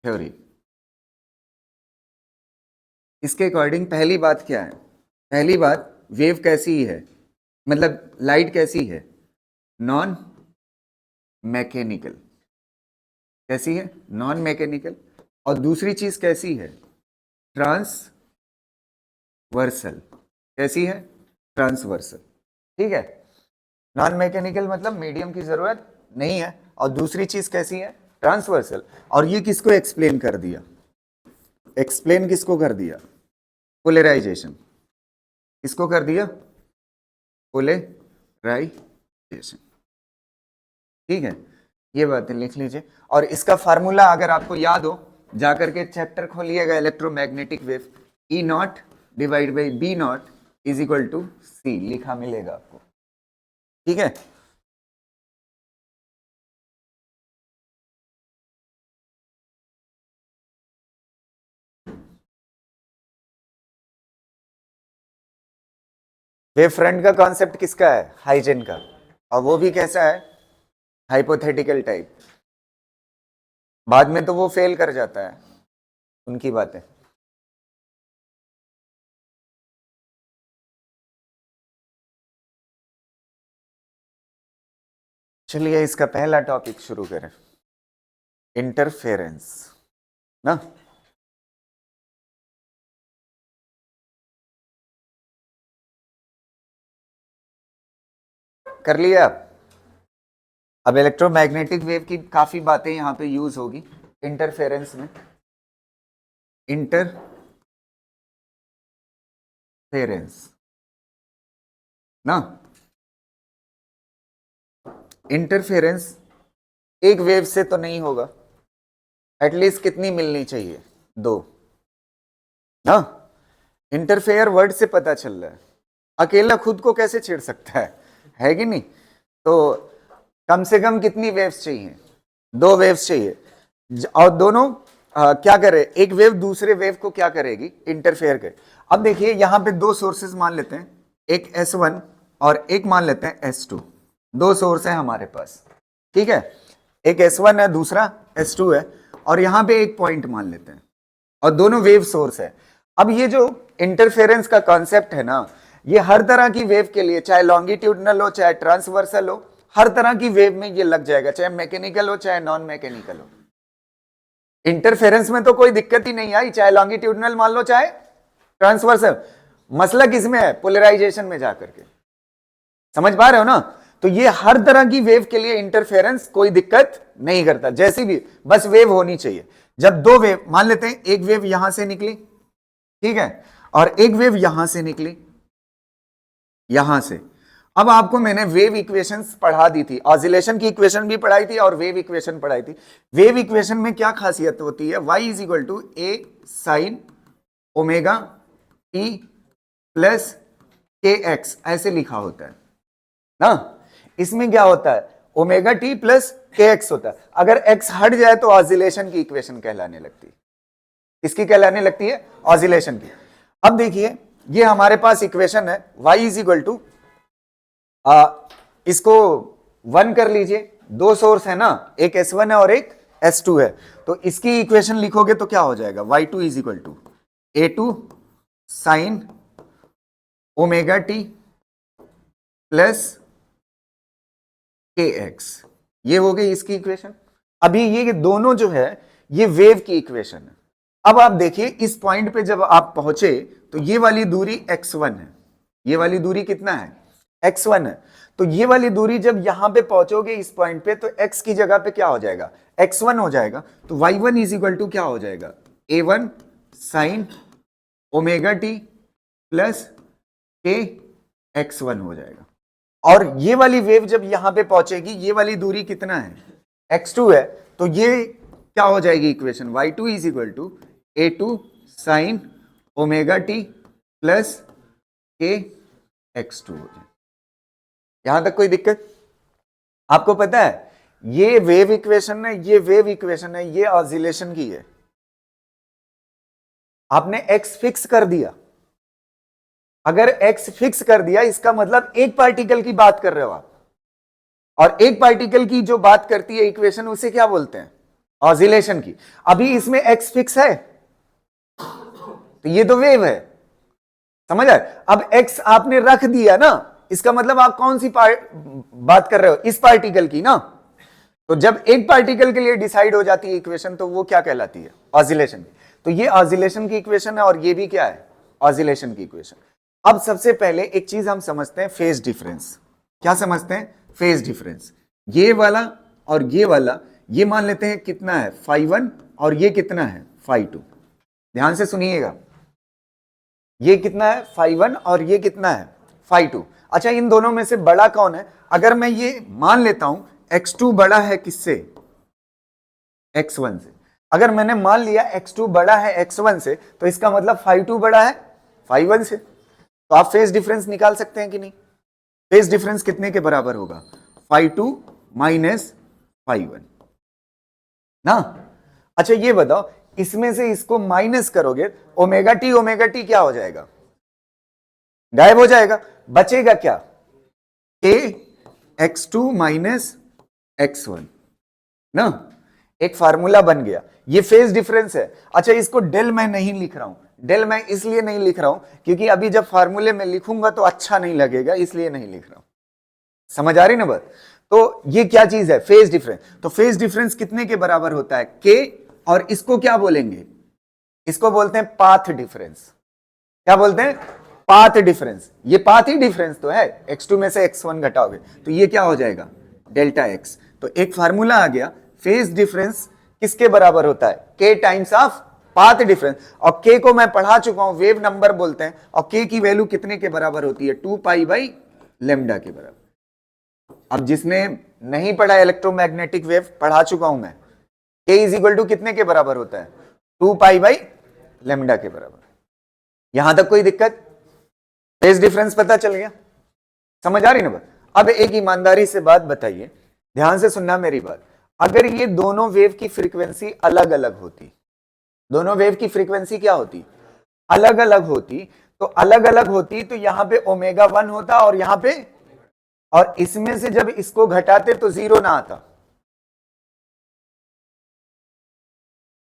theory. इसके अकॉर्डिंग पहली बात क्या है? पहली बात, वेव कैसी है, मतलब लाइट कैसी है? Non mechanical. कैसी है? Non mechanical. और दूसरी चीज कैसी है? ट्रांसवर्सल। कैसी है? ट्रांसवर्सल। ठीक है। नॉन मैकेनिकल मतलब मीडियम की जरूरत नहीं है, और दूसरी चीज कैसी है? ट्रांसवर्सल। और ये किसको एक्सप्लेन कर दिया? एक्सप्लेन किसको कर दिया? पोलराइजेशन। किसको कर दिया? पोलराइजेशन। ठीक है, ये बातें लिख लीजिए। और इसका फार्मूला अगर आपको याद हो, जाकर के चैप्टर खोलिएगा electromagnetic wave. E naught divide by B naught is equal to C लिखा मिलेगा आपको। ठीक है। वेव फ्रंट का कॉन्सेप्ट किसका है? हाइजेन का। और वो भी कैसा है? Hypothetical type. बाद में तो वो फेल कर जाता है, उनकी बातें। चलिए इसका पहला टॉपिक शुरू करें, इंटरफेरेंस ना। कर लिया आप? अब इलेक्ट्रोमैग्नेटिक वेव की काफी बातें यहां पे यूज होगी इंटरफेरेंस में। इंटरफेरेंस ना, इंटरफेरेंस एक वेव से तो नहीं होगा, एटलीस्ट कितनी मिलनी चाहिए? दो ना। इंटरफेयर वर्ड से पता चल रहा है, अकेला खुद को कैसे छेड़ सकता है कि नहीं? तो कम से कम कितनी वेव्स चाहिए? दो वेव्स चाहिए। और दोनों क्या करे? एक वेव दूसरे वेव को क्या करेगी? इंटरफेयर करे। अब देखिए यहां पे दो सोर्सेस मान लेते हैं, एक S1 और एक मान लेते हैं S2। दो सोर्स है हमारे पास, ठीक है। एक S1 है, दूसरा S2 है, और यहां पे एक पॉइंट मान लेते हैं, और दोनों वेव सोर्स है। अब ये जो इंटरफेरेंस का कॉन्सेप्ट है ना, ये हर तरह की वेव के लिए, चाहे लॉन्गिट्यूडनल हो चाहे ट्रांसवर्सल हो, हर तरह की वेव में ये लग जाएगा, चाहे मैकेनिकल हो चाहे नॉन मैकेनिकल हो। इंटरफेरेंस में तो कोई दिक्कत ही नहीं आई, चाहे लॉन्गिट्यूडनल मान लो चाहे ट्रांसवर्सल। मसला किसमें है? पोलराइजेशन में जाकर के। समझ पा रहे हो ना? तो ये हर तरह की वेव के लिए इंटरफेरेंस कोई दिक्कत नहीं करता, जैसी भी, बस वेव होनी चाहिए। जब दो वेव मान लेते हैं, एक वेव यहां से निकली, ठीक है, और एक वेव यहां से निकली, यहां से। अब आपको मैंने वेव इक्वेशंस पढ़ा दी थी, ऑसिलेशन की इक्वेशन भी पढ़ाई थी और वेव इक्वेशन पढ़ाई थी। वेव इक्वेशन में क्या खासियत होती है? y is equal to A sine omega T plus K X, ऐसे लिखा होता है ना। इसमें क्या होता है? Omega T plus K X होता है। अगर एक्स हट जाए तो ऑसिलेशन की इक्वेशन कहलाने लगती है। किसकी कहलाने लगती है? ऑसिलेशन की। अब देखिए ये हमारे पास इक्वेशन है, y इज इक्वल टू, इसको वन कर लीजिए। दो सोर्स है ना, एक S1 है और एक S2 है, तो इसकी इक्वेशन लिखोगे तो क्या हो जाएगा? y2 is equal to A2 sine omega T plus K X. ये हो गई इसकी इक्वेशन। अभी ये दोनों जो है ये वेव की इक्वेशन है। अब आप देखिए इस पॉइंट पे जब आप पहुंचे तो ये वाली दूरी x1 है, ये वाली दूरी कितना है? x1 है। तो ये वाली दूरी जब यहां पे पहुंचोगे इस पॉइंट पे, तो x की जगह पे क्या हो जाएगा? x1 हो जाएगा। तो y1 इज इक्वल टू क्या हो जाएगा? A1 sine omega T plus के x1 हो जाएगा। और ये वाली वेव जब यहां पे पहुंचेगी, ये वाली दूरी कितना है? x2 है। तो ये क्या हो जाएगी equation? y2 is equal to A2 sine omega T plus K x2 हो जाए। यहां तक कोई दिक्कत? आपको पता है ये वेव इक्वेशन है, ये वेव इक्वेशन है, ये ऑसिलेशन की है। आपने एक्स फिक्स कर दिया। अगर एक्स फिक्स कर दिया इसका मतलब एक पार्टिकल की बात कर रहे हो आप, और एक पार्टिकल की जो बात करती है इक्वेशन उसे क्या बोलते हैं? ऑसिलेशन की। अभी इसमें एक्स फिक्स है तो ये तो वेव है, समझ आए? अब एक्स आपने रख दिया ना, इसका मतलब आप कौन सी बात कर रहे हो? इस पार्टिकल की ना। तो जब एक पार्टिकल के लिए डिसाइड हो जाती है इक्वेशन तो वो क्या कहलाती है? ऑसिलेशन। तो ये ऑसिलेशन की इक्वेशन है और ये भी क्या है? ऑसिलेशन की इक्वेशन। अब सबसे पहले एक चीज हम समझते हैं, फेज डिफरेंस। क्या समझते हैं? Phase difference. ये वाला और ये वाला, ये मान लेते हैं कितना है? φ1, और ये कितना है? φ2। ध्यान से सुनिएगा, ये कितना है? φ1 और ये कितना है? φ2। अच्छा, इन दोनों में से बड़ा कौन है? अगर मैं ये मान लेता हूं x2 बड़ा है किससे? x1 से। अगर मैंने मान लिया x2 बड़ा है x1 से, तो इसका मतलब φ2 बड़ा है φ1 से। तो आप फेज डिफरेंस निकाल सकते हैं कि नहीं? फेज डिफरेंस कितने के बराबर होगा? φ2 माइनस φ1 ना। अच्छा ये बताओ, इसमें से इसको माइनस करोगे, ओमेगा टी क्या हो जाएगा? गायब हो जाएगा। बचेगा क्या? के x2 माइनस x1 ना। एक फार्मूला बन गया, ये फेज डिफरेंस है। अच्छा, इसको डेल मैं नहीं लिख रहा हूं। डेल मैं इसलिए नहीं लिख रहा हूं क्योंकि अभी जब फार्मूले में लिखूंगा तो अच्छा नहीं लगेगा, इसलिए नहीं लिख रहा हूं। समझ आ रही ना बात? तो ये क्या चीज है? Phase difference. तो फेज डिफरेंस कितने के बराबर होता है? के। और इसको क्या बोलेंगे? इसको बोलते हैं पाथ डिफरेंस। क्या बोलते हैं? Path difference. ये पाथ ही डिफरेंस तो है, x2 में से x1 घटाओगे तो ये क्या हो जाएगा? Delta x। तो एक फार्मूला आ गया, फेज डिफरेंस किसके बराबर होता है? k times of path difference. और k को मैं पढ़ा चुका हूं, वेव नंबर बोलते हैं। और k की वैल्यू कितने के बराबर होती है? 2π/λ के बराबर। अब जिसने नहीं पढ़ा इलेक्ट्रोमैग्नेटिक वेव, पढ़ा चुका हूं मैं। k इज इक्वल टू कितने के बराबर होता है? 2π/λ के बराबर। यहां तक कोई दिक्कत? फेज डिफरेंस पता चल गया? समझ आ रही ना बात? अब एक ईमानदारी से बात बताइए, ध्यान से सुनना मेरी बात। अगर ये दोनों वेव की फ्रीक्वेंसी अलग अलग होती, दोनों वेव की फ्रीक्वेंसी क्या होती? अलग अलग होती। तो अलग अलग होती तो यहां पे ω1 होता और यहां पे, और इसमें से जब इसको घटाते तो 0 ना आता।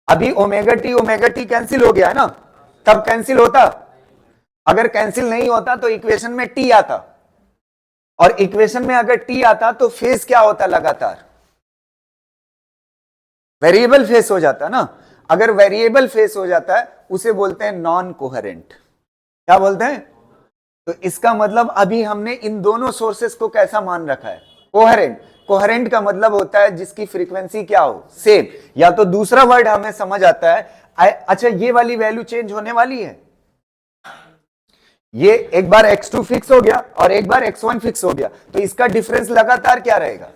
अभी ω कैंसिल हो गया है ना, तब कैंसिल होता। अगर कैंसिल नहीं होता तो इक्वेशन में t आता, और इक्वेशन में अगर t आता तो फेज क्या होता? लगातार वेरिएबल फेस हो जाता ना। अगर वेरिएबल फेस हो जाता है उसे बोलते हैं नॉन कोहेरेंट। क्या बोलते हैं? तो इसका मतलब अभी हमने इन दोनों सोर्सेस को कैसा मान रखा है? कोहेरेंट। कोहेरेंट का मतलब होता है जिसकी फ्रीक्वेंसी क्या हो? सेम। या तो दूसरा वर्ड हमें समझ आता है, अच्छा ये वाली वैल्यू चेंज होने वाली है, ये एक बार x2 फिक्स हो गया और एक बार x1 फिक्स हो गया, तो इसका डिफरेंस लगातार क्या रहेगा?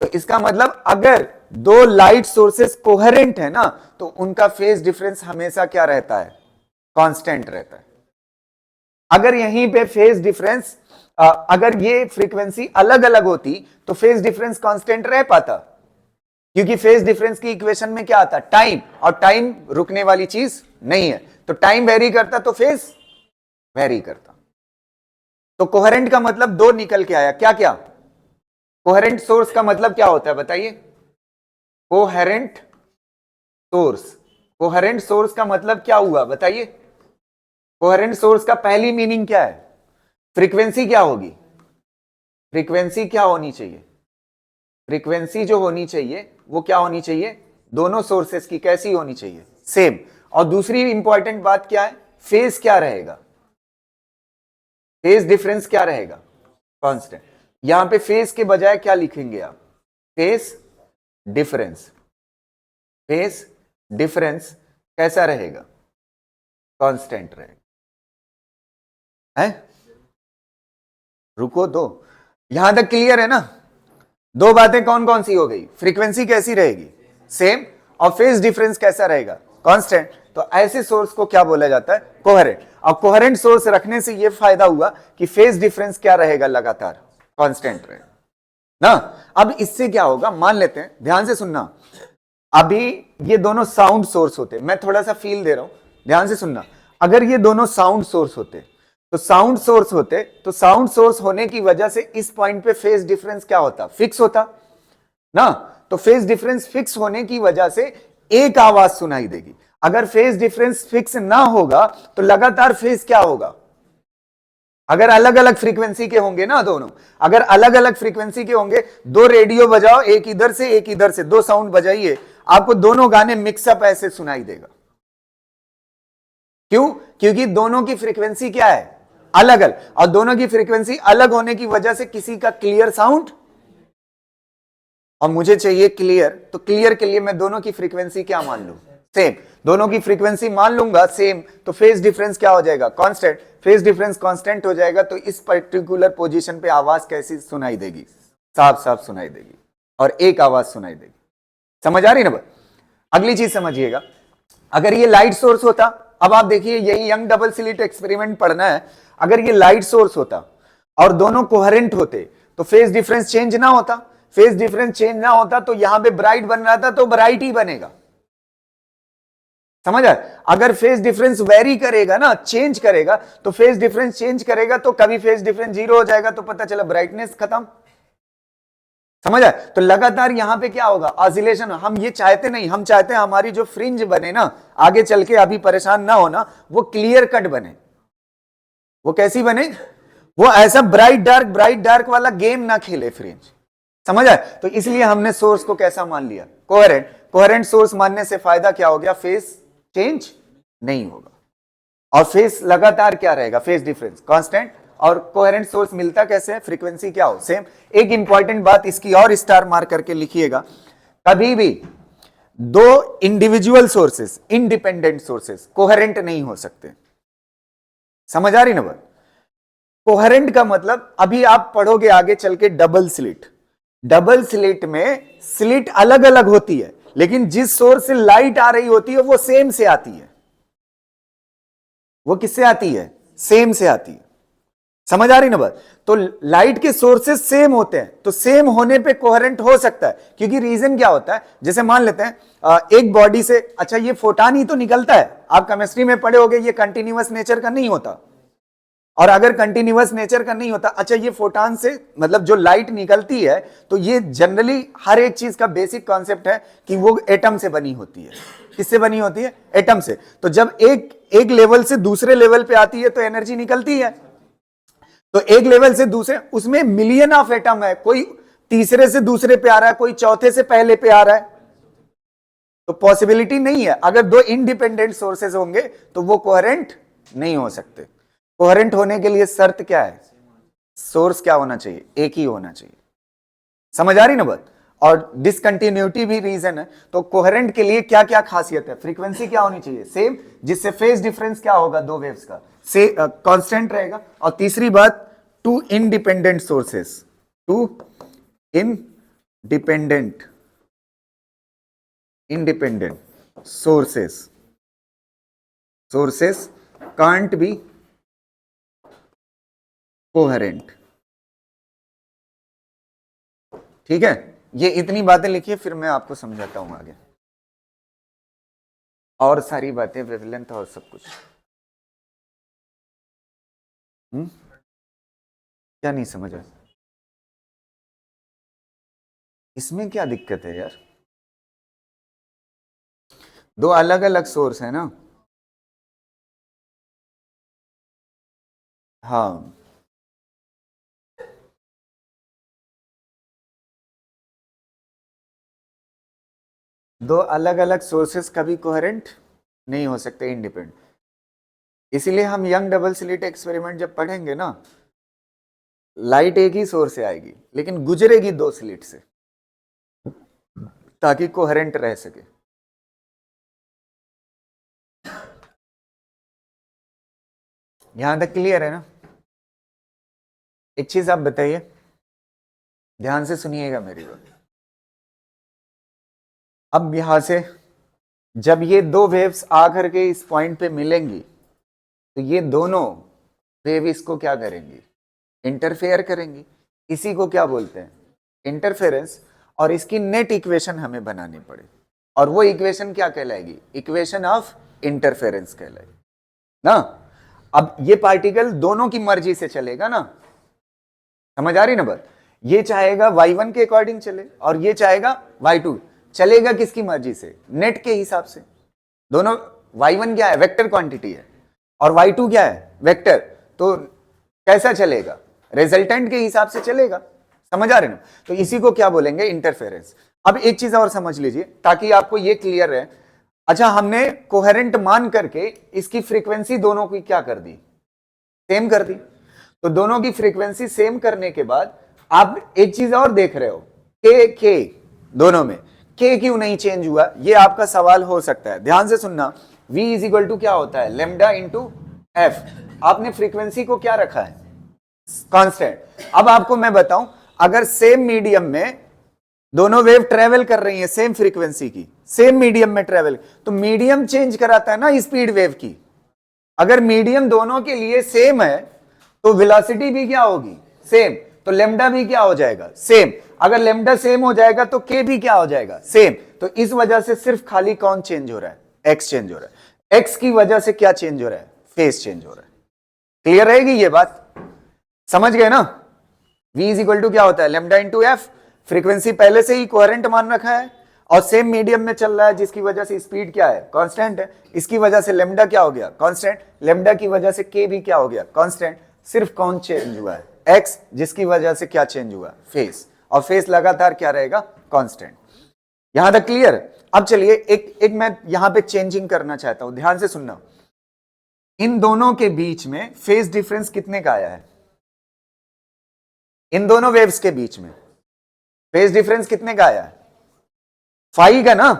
तो इसका मतलब अगर दो लाइट सोर्सेस कोहेरेंट है ना, तो उनका फेज डिफरेंस हमेशा क्या रहता है? कांस्टेंट रहता है। अगर यहीं पे फेज डिफरेंस, अगर ये फ्रीक्वेंसी अलग अलग होती तो फेज डिफरेंस कांस्टेंट रह पाता, क्योंकि फेज डिफरेंस की इक्वेशन में क्या आता? टाइम, और टाइम रुकने वाली चीज नहीं है। तो टाइम वेरी करता तो फेज वेरी करता। तो कोहेरेंट का मतलब दो निकल के आया। क्या क्या? कोहेरेंट सोर्स का मतलब क्या होता है बताइए? Coherent source. कोहेरेंट सोर्स का मतलब क्या हुआ बताइए? कोहेरेंट सोर्स का पहली मीनिंग क्या है? फ्रीक्वेंसी क्या होगी? फ्रीक्वेंसी क्या होनी चाहिए? फ्रीक्वेंसी जो होनी चाहिए वो क्या होनी चाहिए? दोनों सोर्सेस की कैसी होनी चाहिए? सेम। और दूसरी इंपॉर्टेंट बात क्या है? फेज क्या रहेगा? फेज डिफरेंस क्या रहेगा? कांस्टेंट। यहां पे फेज के बजाय क्या लिखेंगे आप? Phase difference. फेज डिफरेंस कैसा रहेगा? कांस्टेंट रहेगा। है? रुको दो, यहां तक क्लियर है ना? दो बातें कौन कौन सी हो गई? फ्रीक्वेंसी कैसी रहेगी? सेम। और फेज डिफरेंस कैसा रहेगा? कांस्टेंट। तो ऐसे सोर्स को क्या बोला जाता है? कोहेरेंट। और कोहेरेंट सोर्स रखने से यह फायदा हुआ कि फेज डिफरेंस क्या रहेगा? लगातार कांस्टेंट रहेगा ना। अब इससे क्या होगा, मान लेते हैं, ध्यान से सुनना, अभी ये दोनों साउंड सोर्स होते, मैं थोड़ा सा फील दे रहा हूं, ध्यान से सुनना, अगर ये दोनों साउंड सोर्स होते तो साउंड सोर्स होते, तो साउंड सोर्स होने की वजह से इस पॉइंट पे फेज डिफरेंस क्या होता, फिक्स होता ना। तो फेज डिफरेंस फिक्स होने की वजह से एक आवाज सुनाई देगी। अगर फेज डिफरेंस फिक्स ना होगा तो लगातार फेज क्या होगा, अगर अलग अलग फ्रीक्वेंसी के होंगे ना दोनों, अगर अलग अलग फ्रीक्वेंसी के होंगे, दो रेडियो बजाओ, एक इधर से एक इधर से, दो साउंड बजाइए, आपको दोनों गाने मिक्सअप ऐसे सुनाई देगा। क्यों? क्योंकि दोनों की फ्रीक्वेंसी क्या है, अलग अलग, और दोनों की फ्रीक्वेंसी अलग होने की वजह से किसी का क्लियर साउंड, और मुझे चाहिए क्लियर, तो क्लियर के लिए मैं दोनों की फ्रीक्वेंसी क्या मान लूं, सेम, दोनों की फ्रीक्वेंसी मान लूंगा सेम, तो फेज डिफरेंस क्या हो जाएगा, कांस्टेंट। फेज डिफरेंस कांस्टेंट हो जाएगा तो इस पर्टिकुलर पोजीशन पे आवाज कैसी सुनाई देगी, साफ साफ सुनाई देगी, और एक आवाज सुनाई देगी। समझ आ रही ना? अगली चीज समझिएगा, अगर ये लाइट सोर्स होता, अब आप देखिए यही यंग डबल स्लिट एक्सपेरिमेंट पढ़ना है, अगर ये लाइट सोर्स होता और दोनों कोहेरेंट होते तो फेज डिफरेंस चेंज ना होता, फेज डिफरेंस चेंज ना होता तो यहां पे ब्राइट बन रहा था तो ब्राइट ही बनेगा। समझ आए? अगर फेज डिफरेंस वेरी करेगा ना, चेंज करेगा, तो फेज डिफरेंस चेंज करेगा तो कभी फेज डिफरेंस 0 हो जाएगा तो पता चला ब्राइटनेस खत्म। समझ आए? तो लगातार यहां पे क्या होगा, ऑसिलेशन। हम ये चाहते नहीं, हम चाहते हैं हमारी जो फ्रिंज बने ना, आगे चल के अभी परेशान ना होना, वो क्लियर कट बने। वो कैसी बने, वो ऐसा ब्राइट डार्क वाला गेम ना खेले फ्रिंज। समझ आए? तो इसलिए हमने सोर्स को कैसा मान लिया, कोहेरेंट। कोहेरेंट सोर्स मानने से फायदा क्या हो गया, फेज चेंज नहीं होगा, और फेज लगातार क्या रहेगा, फेज डिफरेंस कांस्टेंट। और कोहेरेंट सोर्स मिलता कैसे है, फ्रीक्वेंसी क्या हो, सेम। एक इंपॉर्टेंट बात इसकी और स्टार मार्क करके लिखिएगा, कभी भी दो individual sources, independent sources coherent नहीं हो सकते। समझ आ रही ना बात? कोहेरेंट का मतलब, अभी आप पढ़ोगे आगे चल के डबल स्लिट, डबल स्लिट में स्लिट अलग अलग होती है, लेकिन जिस सोर्स से लाइट आ रही होती है वो सेम से आती है। वो किससे आती है, सेम से आती है। समझ आ रही ना बात? तो लाइट के सोर्सेस सेम होते हैं, तो सेम होने पे कोहेरेंट हो सकता है, क्योंकि रीजन क्या होता है, जैसे मान लेते हैं एक बॉडी से, अच्छा ये फोटान ही तो निकलता है, आप केमिस्ट्री में पढ़े होगे, ये कंटिन्यूअस नेचर का नहीं होता, और अगर कंटिन्यूअस नेचर का नहीं होता, अच्छा ये फोटान से मतलब जो लाइट निकलती है, तो ये जनरली हर एक चीज का बेसिक कॉन्सेप्ट है कि वो एटम से बनी होती है। किससे बनी होती है, एटम से। तो जब एक लेवल से दूसरे लेवल पे आती है तो एनर्जी निकलती है, तो एक लेवल से दूसरे, उसमें मिलियन ऑफ एटम है, कोई तीसरे से दूसरे पे आ रहा है, कोई चौथे से पहले पे आ रहा है, तो पॉसिबिलिटी नहीं है। अगर दो इंडिपेंडेंट सोर्सेज होंगे तो वो कोहेरेंट नहीं हो सकते। कोहेरेंट होने के लिए शर्त क्या है, सोर्स क्या होना चाहिए, एक ही होना चाहिए। समझ आ रही ना बात? और डिसकंटिन्यूटी भी रीजन है। तो कोहेरेंट के लिए क्या क्या खासियत है, फ्रीक्वेंसी क्या होनी चाहिए, सेम, जिससे फेज डिफरेंस क्या होगा दो वेव्स का, से कांस्टेंट रहेगा। और तीसरी बात, two independent sources, two independent sources can't be coherent. ठीक है, ये इतनी बातें लिखिए, फिर मैं आपको समझाता हूं आगे और सारी बातें, वेवलेंथ और सब कुछ। क्या नहीं समझ आया, इसमें क्या दिक्कत है यार, दो अलग अलग सोर्स है ना। हाँ, दो अलग अलग सोर्सेस कभी कोहेरेंट नहीं हो सकते, इंडिपेंडेंट। इसीलिए हम यंग डबल स्लिट एक्सपेरिमेंट जब पढ़ेंगे ना, लाइट एक ही सोर्स से आएगी लेकिन गुजरेगी दो स्लिट से, ताकि कोहेरेंट रह सके। यहां तक क्लियर है ना? एक चीज आप बताइए, ध्यान से सुनिएगा मेरी बात। अब यहां से जब ये दो वेव्स आकर के इस पॉइंट पे मिलेंगी, तो ये दोनों वेव इसको क्या करेंगी, इंटरफेयर करेंगी। इसी को क्या बोलते हैं, इंटरफेरेंस। और इसकी नेट इक्वेशन हमें बनानी पड़े, और वो इक्वेशन क्या कहलाएगी, इक्वेशन ऑफ इंटरफेरेंस कहलाएगी ना। अब ये पार्टिकल दोनों की मर्जी से चलेगा ना, समझ आ रही ना बात। ये चाहेगा y1 के अकॉर्डिंग चले और ये चाहेगा y2, चलेगा किसकी मर्जी से, नेट के हिसाब से। दोनों, y1 क्या है, वेक्टर क्वांटिटी है, और y2 क्या है, वेक्टर। तो कैसा चलेगा, रिजल्टेंट के हिसाब से चलेगा, समझ आ रहे ना। तो इसी को क्या बोलेंगे, इंटरफेरेंस। अब एक चीज और समझ लीजिए ताकि आपको ये क्लियर रहे। अच्छा, हमने कोहेरेंट मान करके इसकी फ्रीक्वेंसी दोनों की क्या कर दी, सेम कर दी। तो दोनों की फ्रीक्वेंसी सेम करने के बाद आप एक चीज और देख रहे हो, के दोनों में के क्यों नहीं चेंज हुआ, ये आपका सवाल हो सकता है। ध्यान से सुनना, v इज इक्वल टू क्या होता है, लेमडा इंटू एफ। आपने फ्रीक्वेंसी को क्या रखा है, कांस्टेंट। अब आपको मैं बताऊं, अगर सेम मीडियम में दोनों वेव ट्रेवल कर रही है, सेम फ्रीक्वेंसी की, सेम मीडियम में ट्रेवल, तो मीडियम चेंज कराता है ना स्पीड वेव की। अगर मीडियम दोनों के लिए सेम है तो वेलोसिटी भी क्या होगी, सेम, तो लेमडा भी क्या हो जाएगा, सेम। अगर लेमडा सेम हो जाएगा तो के भी क्या हो जाएगा, सेम। तो इस वजह से सिर्फ खाली कौन चेंज हो रहा है, एक्स चेंज हो रहा है। एक्स की वजह से क्या चेंज हो रहा है, फेस चेंज हो रहा है। क्लियर रहेगी ये बात, समझ गए ना। v इज इक्वल टू क्या होता है, लेमडा इंटू एफ। फ्रीक्वेंसी पहले से ही कोहेरेंट मान रखा है और सेम मीडियम में चल रहा है, जिसकी वजह से स्पीड क्या है, कांस्टेंट है। इसकी वजह से लेमडा क्या हो गया, कांस्टेंट। लेमडा की वजह से के भी क्या हो गया, कांस्टेंट। सिर्फ कौन चेंज हुआ है, एक्स, जिसकी वजह से क्या चेंज हुआ, फेस। और फेस लगातार क्या रहेगा, कांस्टेंट। यहां तक क्लियर। अब चलिए एक मैं यहां पे चेंजिंग करना चाहता हूं, ध्यान से सुनना। इन दोनों के बीच में फेस डिफरेंस कितने का आया है, इन दोनों वेव्स के बीच में फेस डिफरेंस कितने का आया है, 5 का ना।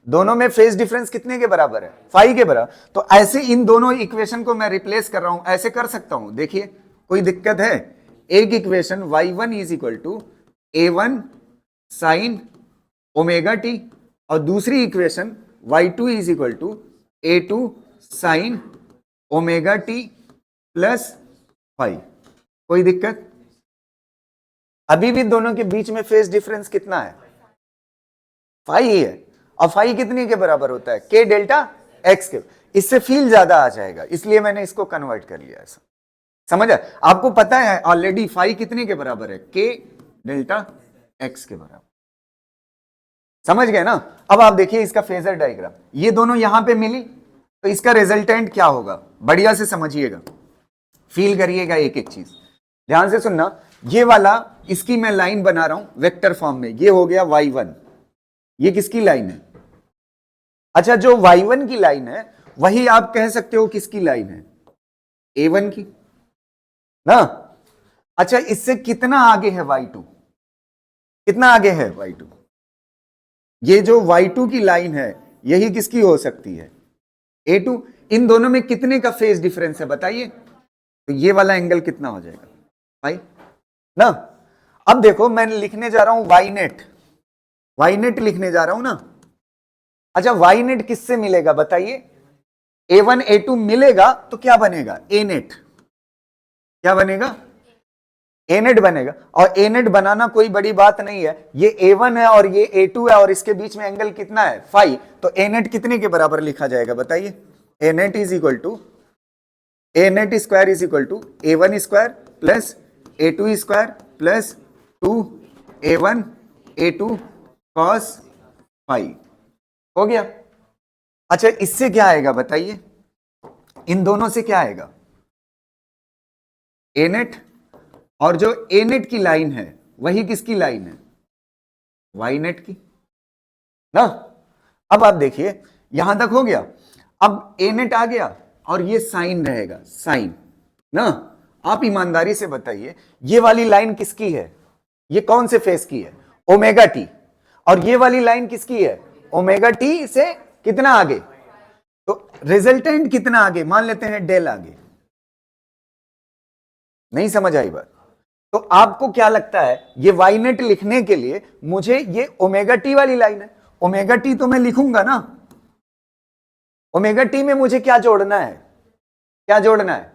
दोनों में फेस डिफरेंस कितने के बराबर है, 5 के बराबर। तो ऐसे इन दोनों इक्वेशन को मैं रिप्लेस कर रहा हूं, ऐसे कर सकता हूं, देखिए कोई दिक्कत है। एक equation y1 is equal to a1 sine omega T, और दूसरी equation y2 is equal to a2 sine omega T plus 5। कोई दिक्कत, अभी भी दोनों के बीच में फेस डिफरेंस कितना है, 5 ही है। और 5 कितने के बराबर होता है, k डेल्टा x के। इससे फील ज्यादा आ जाएगा, इसलिए मैंने इसको कन्वर्ट कर लिया ऐसा, समझ आया। आपको पता है ऑलरेडी 5 कितने के बराबर है, k डेल्टा x के बराबर, समझ गए ना। अब आप देखिए इसका फेजर डायग्राम, ये दोनों यहां पे मिली तो इसका रिजल्टेंट क्या होगा, बढ़िया से समझिएगा, फील करिएगा एक एक चीज, ध्यान से सुनना। ये वाला, इसकी मैं लाइन बना रहा हूं वेक्टर फॉर्म में, ये हो गया y1, ये किसकी लाइन है। अच्छा, जो y1 की लाइन है वही आप कह सकते हो किसकी लाइन है, a1 की ना। अच्छा, इससे कितना आगे है y2, कितना आगे है y2, ये जो y2 की लाइन है यही किसकी हो सकती है, a2। इन दोनों में कितने का फेज डिफरेंस है बताइए, तो ये वाला एंगल कितना हो जाएगा, भाई ना। अब देखो मैं लिखने जा रहा हूं y नेट लिखने जा रहा हूं ना। अच्छा, y नेट किससे मिलेगा बताइए, a1 a2 मिलेगा तो क्या बनेगा, a नेट, क्या बनेगा, a नेट बनेगा। और a नेट बनाना कोई बड़ी बात नहीं है, ये a1 है और ये a2 है और इसके बीच में एंगल कितना है, फाई। तो a नेट कितने के बराबर लिखा जाएगा बताइए, a net is equal to a net square is equal to a1 square plus a2 square plus 2a1 a2 cos phi, हो गया। अच्छा, इससे क्या आएगा बताइए, इन दोनों से क्या आएगा, a नेट, और जो a नेट की लाइन है वही किसकी लाइन है, y नेट की ना। अब आप देखिए यहां तक हो गया। अब a नेट आ गया और ये साइन रहेगा, साइन ना। आप ईमानदारी से बताइए ये वाली लाइन किसकी है, ये कौन से फेस की है, ओमेगा टी। और ये वाली लाइन किसकी है, ओमेगा टी से कितना आगे, तो रिजल्टेंट कितना आगे, मान लेते हैं डेल आगे। नहीं समझ आई बात। तो आपको क्या लगता है, ये वाई नेट लिखने के लिए मुझे ये ओमेगा टी वाली लाइन है, ओमेगा टी तो मैं लिखूंगा ना। ओमेगा टी में मुझे क्या जोड़ना है, क्या जोड़ना है,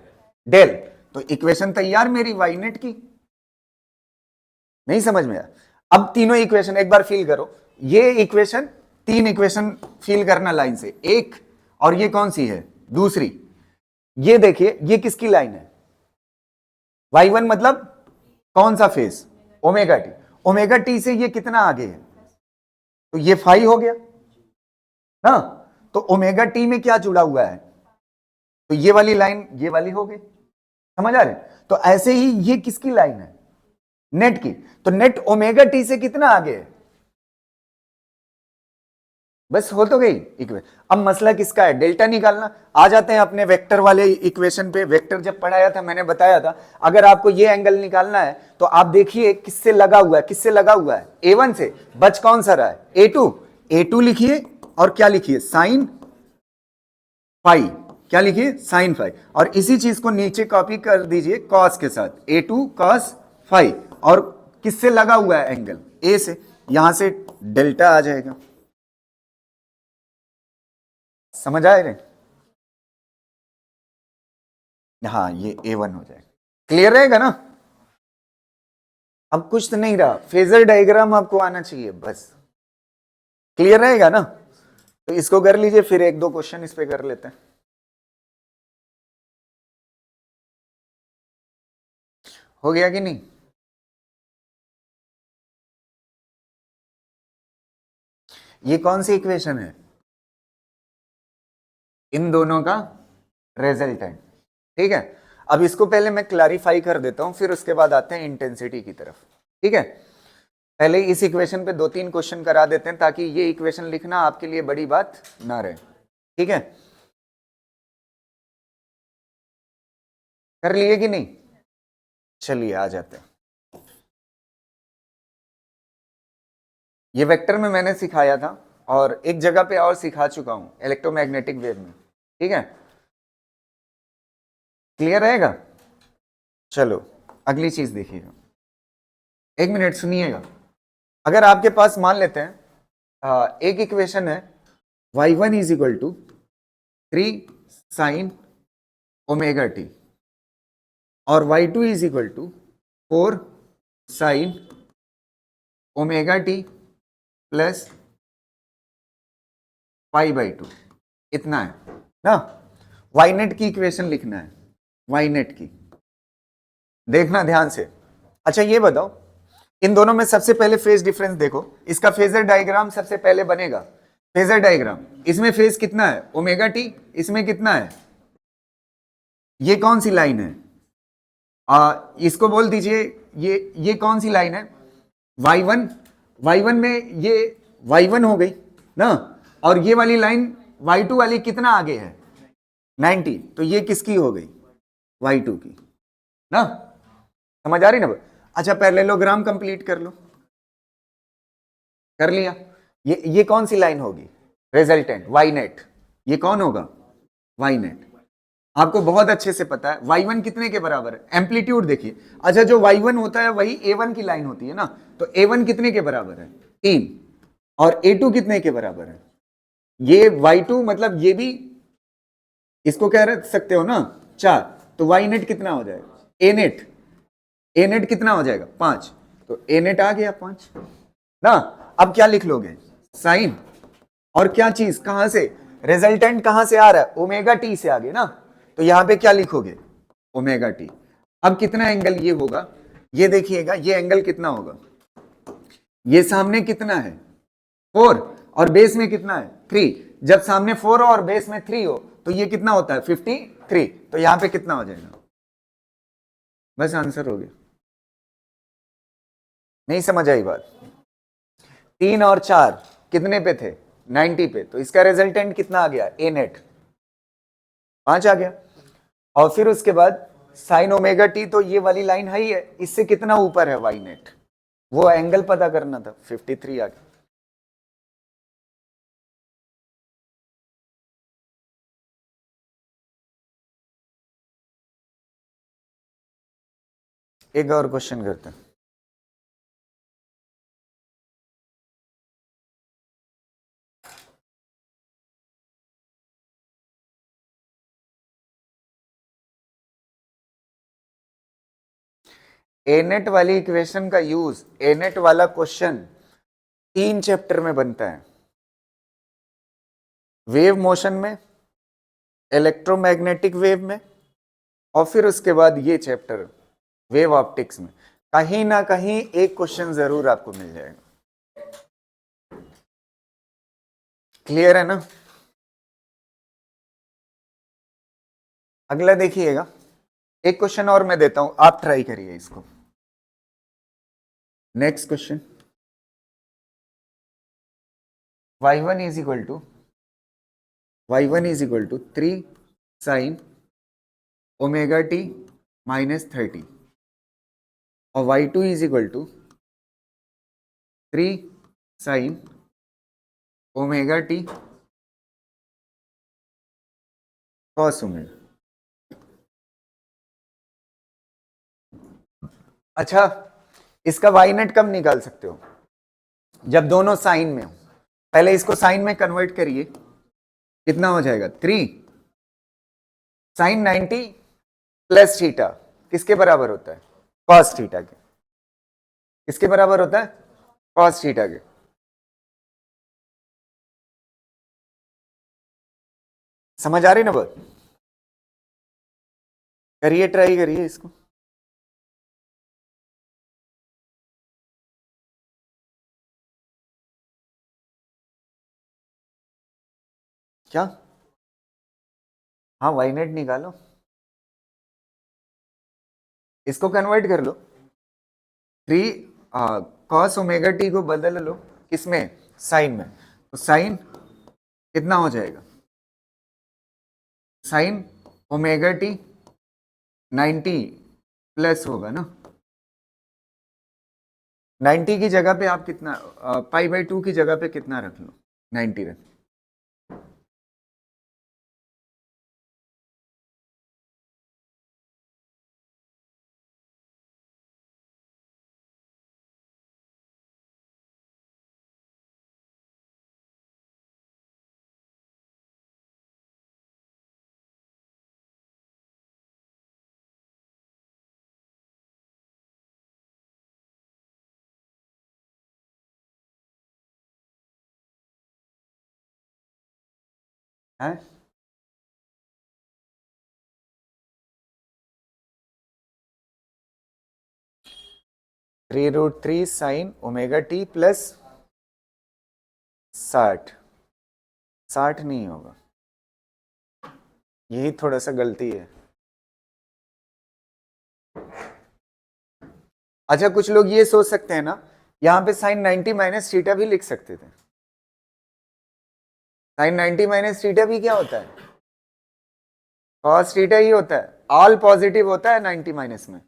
डेल। तो इक्वेशन तैयार मेरी वाई नेट की। नहीं समझ में आया? अब तीनों इक्वेशन एक बार फील करो, ये इक्वेशन, तीन इक्वेशन फील करना लाइन से, एक, और ये कौन सी है, दूसरी। ये देखिए ये किसकी लाइन है, y1 मतलब कौन सा phase, omega T. Omega T से ये कितना आगे है, तो ये फाई हो गया ना। तो ओमेगा टी में क्या जुड़ा हुआ है, तो ये वाली लाइन ये वाली हो गई, समझ आ रहे? तो ऐसे ही ये किसकी लाइन है, नेट की। तो नेट ओमेगा टी से कितना आगे है, बस हो तो गई इक्वेशन। अब मसला किसका है, डेल्टा निकालना। आ जाते हैं अपने वेक्टर वाले इक्वेशन पे। वेक्टर जब पढ़ाया था मैंने बताया था, अगर आपको ये एंगल निकालना है तो आप देखिए किससे लगा हुआ है, किससे लगा हुआ है, A1 से। बच कौन सा रहा है, A2। A2 लिखिए और क्या लिखिए, साइन फाई। क्या लिखिए, साइन फाई। और इसी चीज को नीचे कॉपी कर दीजिए कॉस के साथ, A2 कॉस फाई। और किससे लगा हुआ है एंगल, A से। यहां से डेल्टा आ जाएगा। समझ आए रहे? हाँ ये A1 हो जाएगा। क्लियर रहेगा ना? अब कुछ तो नहीं रहा, फेजर डायग्राम आपको आना चाहिए बस। क्लियर रहेगा ना? तो इसको कर लीजिए, फिर एक दो क्वेश्चन इस पे कर लेते हैं। हो गया कि नहीं? ये कौन सी इक्वेशन है, इन दोनों का रिजल्टेंट। ठीक है, अब इसको पहले मैं क्लैरिफाई कर देता हूं, फिर उसके बाद आते हैं इंटेंसिटी की तरफ। ठीक है, पहले इस इक्वेशन पे दो तीन क्वेश्चन करा देते हैं, ताकि ये इक्वेशन लिखना आपके लिए बड़ी बात ना रहे। ठीक है, कर लिए कि नहीं? चलिए आ जाते हैं। ये वेक्टर में मैंने सिखाया था, और एक जगह पे और सिखा चुका हूं, इलेक्ट्रोमैग्नेटिक वेव में। ठीक है, क्लियर रहेगा? चलो अगली चीज देखिएगा, एक मिनट सुनिएगा। अगर आपके पास मान लेते हैं एक इक्वेशन है, y1 is equal to 3 sine omega T, और y2 is equal to 4 sine omega T plus pi by 2, इतना है ना। वाई नेट की इक्वेशन लिखना है, वाई नेट की, देखना ध्यान से। अच्छा ये बताओ, इन दोनों में सबसे पहले फेज डिफरेंस देखो, इसका फेजर डायग्राम सबसे पहले बनेगा। फेजर डायग्राम, इसमें फेज कितना है, ओमेगा टी, इसमें कितना है, ये कौन सी लाइन है, इसको बोल दीजिए, ये कौन सी लाइन है, y1। y1 में ये y1 हो गई ना, और ये वाली लाइन y2 वाली कितना आगे है, 90। तो ये किसकी हो गई, y2 की ना। समझ आ रही ना? अच्छा पैरेललोग्राम कंप्लीट कर लो, कर लिया। ये कौन सी लाइन होगी, रिजल्टेंट y नेट। ये कौन होगा, y नेट। आपको बहुत अच्छे से पता है y1 कितने के बराबर है, एम्पलीट्यूड देखिए। अच्छा जो y1 होता है वही a1 की लाइन होती है ना, तो a1 कितने के बराबर है, 3। और a2 कितने के बराबर है, ये y2 मतलब ये भी, इसको कह रहे सकते हो ना 4। तो y नेट कितना हो जाएगा, a नेट कितना हो जाएगा, 5। तो a नेट आ गया 5 ना। अब क्या लिख लोगे, साइन, और क्या चीज कहां से, रिजल्टेंट कहां से आ रहा है, ओमेगा टी से आ गया ना। तो यहां पे क्या लिखोगे, ओमेगा टी। अब कितना एंगल ये होगा, ये देखिएगा, ये एंगल कितना होगा, ये सामने कितना है 4, और बेस में कितना है 3। जब सामने 4 हो और बेस में 3 हो तो ये कितना होता है 53। तो यहां पे कितना हो जाएगा, बस आंसर हो गया। नहीं समझ आई बात? 3 और 4 कितने पे थे, 90 पे, तो इसका रिजल्टेंट कितना आ गया, ए नेट 5 आ गया। और फिर उसके बाद साइन ओमेगा टी, तो ये वाली लाइन है ही है, इससे कितना ऊपर है वाई नेट, वो एंगल पता करना था, 53 आ गया। एक और क्वेश्चन करते हैं। ए नेट वाली इक्वेशन का यूज, ए नेट वाला क्वेश्चन 3 चैप्टर में बनता है, वेव मोशन में, इलेक्ट्रोमैग्नेटिक वेव में, और फिर उसके बाद ये चैप्टर वेव ऑप्टिक्स में। कहीं ना कहीं एक क्वेश्चन जरूर आपको मिल जाएगा। क्लियर है ना? अगला देखिएगा, एक क्वेश्चन और मैं देता हूं, आप ट्राई करिए इसको। Next question, y1 is equal to 3 sine omega T minus 30 और y2 is equal to 3 sine omega T cos omega. अच्छा, इसका वाई नेट कब निकाल सकते हो? जब दोनों साइन में हो। पहले इसको साइन में कन्वर्ट करिए, कितना हो जाएगा? 3 साइन 90 प्लस थीटा किसके बराबर होता है? कॉस थीटा के। किसके बराबर होता है? कॉस थीटा के। समझ आ रही ना बात? करिए, ट्राई करिए इसको। क्या? हाँ, वाई नेट निकालो, इसको कन्वर्ट कर लो। 3 कॉस ओमेगा टी को बदल लो किसमें? साइन में। तो साइन कितना हो जाएगा? साइन ओमेगा टी 90 प्लस होगा ना। 90 की जगह पे आप कितना, पाई बाई 2 की जगह पे कितना रख लो? 90 रख। है 3√3 साइन ओमेगा टी प्लस 60 नहीं होगा, यही थोड़ा सा गलती है। अच्छा, कुछ लोग ये सोच सकते हैं ना, यहां पे साइन 90 माइनस थीटा भी लिख सकते थे। साइन 90 माइनस थीटा भी क्या होता है? कॉस थीटा ही होता है। ऑल पॉजिटिव होता है 90 माइनस में,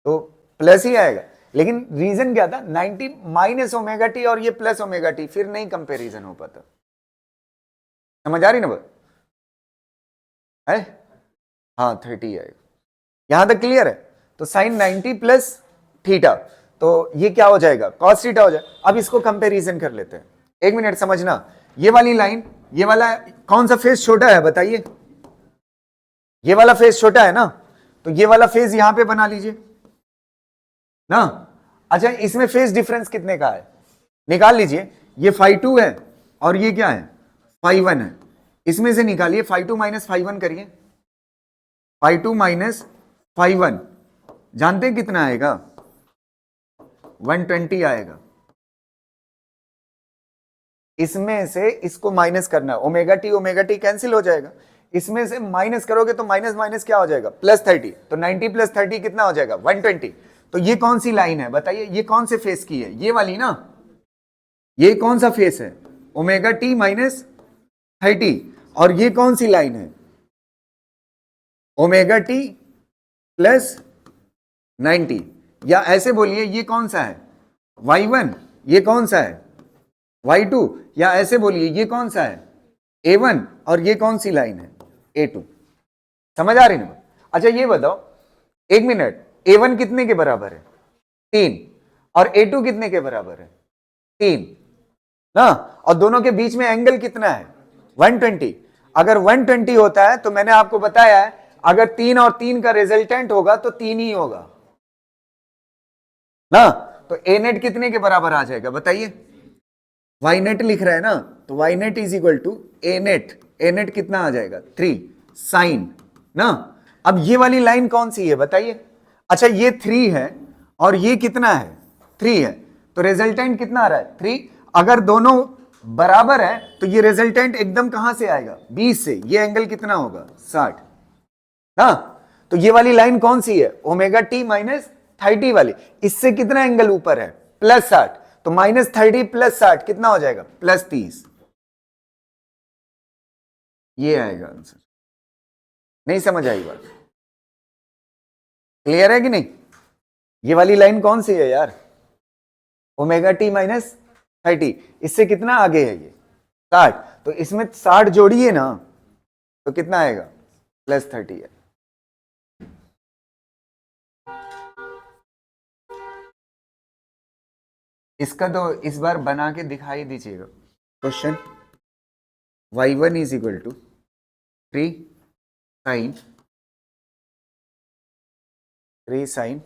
तो प्लस ही आएगा। लेकिन रीजन क्या था? 90 माइनस ओमेगा टी और ये प्लस ओमेगा टी, फिर नहीं कंपैरिजन हो पाता। समझ आ रही ना बात? है? हाँ, 30 आएगा। यहां तक क्लियर है? तो साइन 90 प्लस थीटा, तो ये क्या हो जाएगा? कॉस थीटा हो जाएगा। अब इसको कंपैरिजन कर लेते हैं। एक मिनट समझना, ये वाली लाइन, ये वाला कौन सा फेस छोटा है बताइए? ये वाला फेस छोटा है ना, तो ये वाला फेस यहां पे बना लीजिए ना। अच्छा, इसमें फेस डिफरेंस कितने का है? निकाल लीजिए। ये φ2 है और ये क्या है? φ1 है। इसमें से निकालिए, φ2 माइनस φ1 करिए। φ2 माइनस φ1 जानते हैं कितना आएगा? 120 आएगा। इसमें से इसको माइनस करना है, ओमेगा टी कैंसिल हो जाएगा। इसमें से माइनस करोगे तो माइनस माइनस क्या हो जाएगा? प्लस 30। तो 90 प्लस 30 कितना हो जाएगा? 120। तो ये कौन सी लाइन है बताइए? ये कौन से फेस की है? ये वाली ना। ये कौन सा फेस है? Omega T minus 30। और ये कौन सी लाइन है? Omega T plus 90। या ऐसे बोलिए, ये कौन सा है? y1। ये कौन सा है? y2। या ऐसे बोलिए, ये कौन सा है? a1। और ये कौन सी लाइन है? a2। समझ आ रही ना? अच्छा, ये बताओ, एक मिनट, a1 कितने के बराबर है? 3। और a2 कितने के बराबर है? 3 ना। और दोनों के बीच में एंगल कितना है? 120। अगर 120 होता है तो मैंने आपको बताया है, अगर 3 और 3 का रिजल्टेंट होगा तो 3 ही होगा। ना, तो ए नेट कितने के बराबर आ जाएगा बताइए, वाई नेट लिख रहा है ना, तो Y net is equal to A net, A net कितना आ जाएगा 3 साइन ना। अब ये वाली लाइन कौन सी है बताइए, अच्छा ये 3 है और ये कितना है 3 है, तो रिजल्टेंट कितना आ रहा है 3, अगर दोनों बराबर है तो ये रिजल्टेंट एकदम कहां से आएगा 20 से, ये एंगल कितना होगा 60 ना। तो ये वाली लाइन कौन सी है ओमेगा टी माइनस 30 वाली, इससे कितना एंगल ऊपर है +60, तो -30 + 60 कितना हो जाएगा +30, ये आएगा आंसर। नहीं समझ आई बात, क्लियर है कि नहीं, ये वाली लाइन कौन सी है यार ओमेगा टी माइनस 30, इससे कितना आगे है ये 60, तो इसमें 60 जोड़िए ना तो कितना आएगा +30 है। इसका तो इस बार बना के दिखाई दीजिएगा question, y1 is equal to 3 sine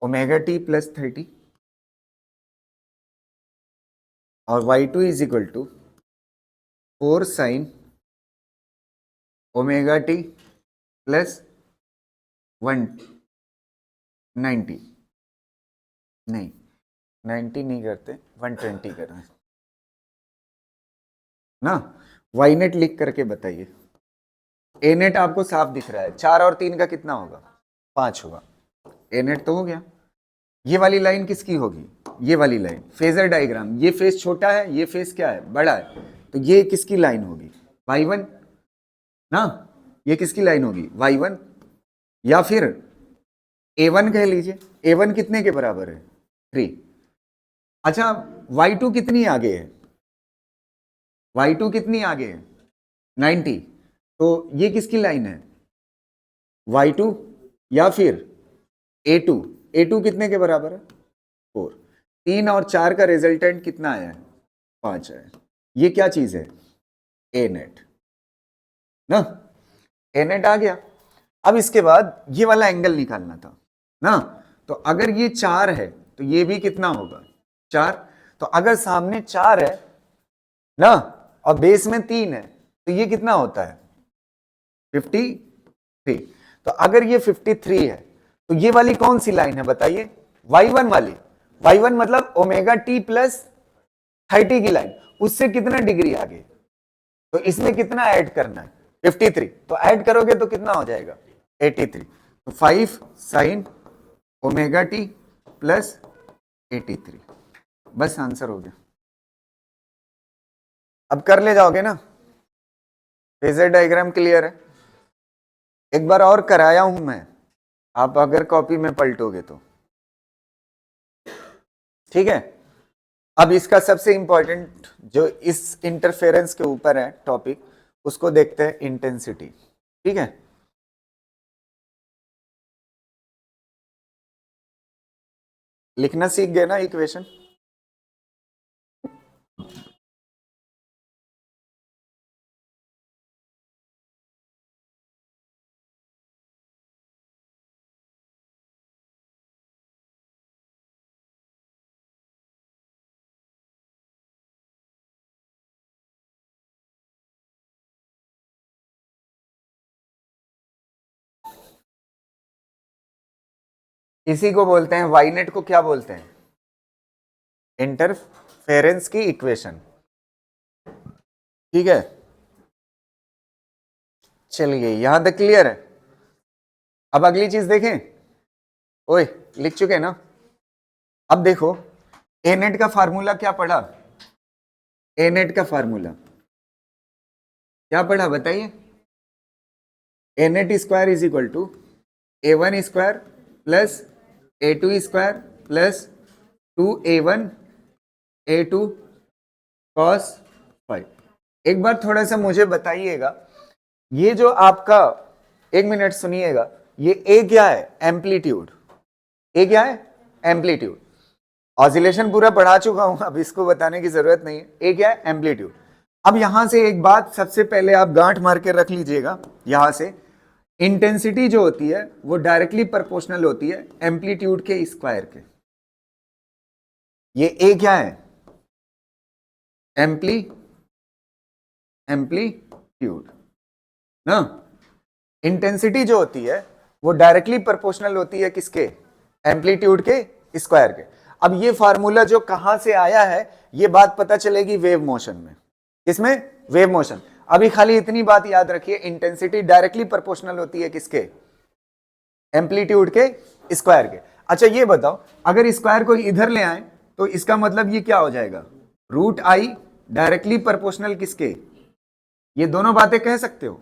omega T +30 और y2 is equal to 4 sine omega T +190, नहीं 90 नहीं करते 120 कर रहे हैं ना। वाई नेट लिख करके बताइए, ए नेट आपको साफ दिख रहा है, 4 और 3 का कितना होगा 5 होगा, ए नेट तो हो गया। ये वाली लाइन किसकी होगी, ये वाली लाइन फेजर डायग्राम, ये फेस छोटा है ये फेस क्या है बड़ा है, तो ये किसकी लाइन होगी y1 ना, ये किसकी लाइन होगी y1, या फिर a1 कह लीजिए, a1 कितने के बराबर है 3, अच्छा y2 कितनी आगे है, y2 कितनी आगे है 90, तो ये किसकी लाइन है y2 या फिर a2, a2 कितने के बराबर है 4, 3 और 4 का रिजल्टेंट कितना आया है 5 है, ये क्या चीज है ए नेट ना, ए नेट आ गया। अब इसके बाद ये वाला एंगल निकालना था ना, तो अगर ये 4 है तो ये भी कितना होगा 4, तो अगर सामने 4 है ना और बेस में 3 है तो ये कितना होता है 53, तो अगर ये 53 है तो ये वाली कौन सी लाइन है बताइए y1 वाली, y1 मतलब ओमेगा टी +30 की लाइन, उससे कितना डिग्री आगे, तो इसमें कितना ऐड करना है 53, तो ऐड करोगे तो कितना हो जाएगा 83, तो 5 साइन ओमेगा टी +83, बस आंसर हो गया। अब कर ले जाओगे ना, फेजर डायग्राम क्लियर है, एक बार और कराया हूं मैं, आप अगर कॉपी में पलटोगे तो ठीक है। अब इसका सबसे इंपॉर्टेंट जो इस इंटरफेरेंस के ऊपर है टॉपिक, उसको देखते हैं इंटेंसिटी, ठीक है। लिखना सीख गए ना इक्वेशन, इसी को बोलते हैं वाई नेट को क्या बोलते हैं इंटरफेरेंस की इक्वेशन, ठीक है। चलिए यहां तक क्लियर है। अब अगली चीज देखें, ओए लिख चुके ना, अब देखो ए नेट का फार्मूला क्या पढ़ा, ए नेट का फार्मूला क्या पढ़ा बताइए, A net square is equal to a1 square plus a2 square plus 2a1 a2 cos 5। एक बार थोड़ा सा मुझे बताइएगा, ये जो आपका, एक मिनट सुनिएगा, ये ए क्या है एम्पलीट्यूड, ए क्या है एम्पलीट्यूड, ऑसिलेशन पूरा पढ़ा चुका हूं, अब इसको बताने की जरूरत नहीं है, ए क्या है एम्पलीट्यूड। अब यहां से एक बात सबसे पहले आप गांठ मार के रख लीजिएगा, यहां से इंटेंसिटी जो होती है वो डायरेक्टली प्रोपोर्शनल होती है एम्पलीट्यूड के स्क्वायर के, ये ए क्या है, एम्पलीट्यूड ना। इंटेंसिटी जो होती है वो डायरेक्टली प्रोपोर्शनल होती है किसके, एम्पलीट्यूड के स्क्वायर के। अब ये फार्मूला जो कहां से आया है ये बात पता चलेगी वेव मोशन में। किसमें, वेव मोशन। अभी खाली इतनी बात याद रखिए, इंटेंसिटी डायरेक्टली प्रोपोर्शनल होती है किसके, एम्पलीट्यूड के स्क्वायर के। अच्छा ये बताओ, अगर स्क्वायर को इधर ले आए तो इसका मतलब ये क्या हो जाएगा, रूट आई डायरेक्टली प्रोपोर्शनल किसके। ये दोनों बातें कह सकते हो,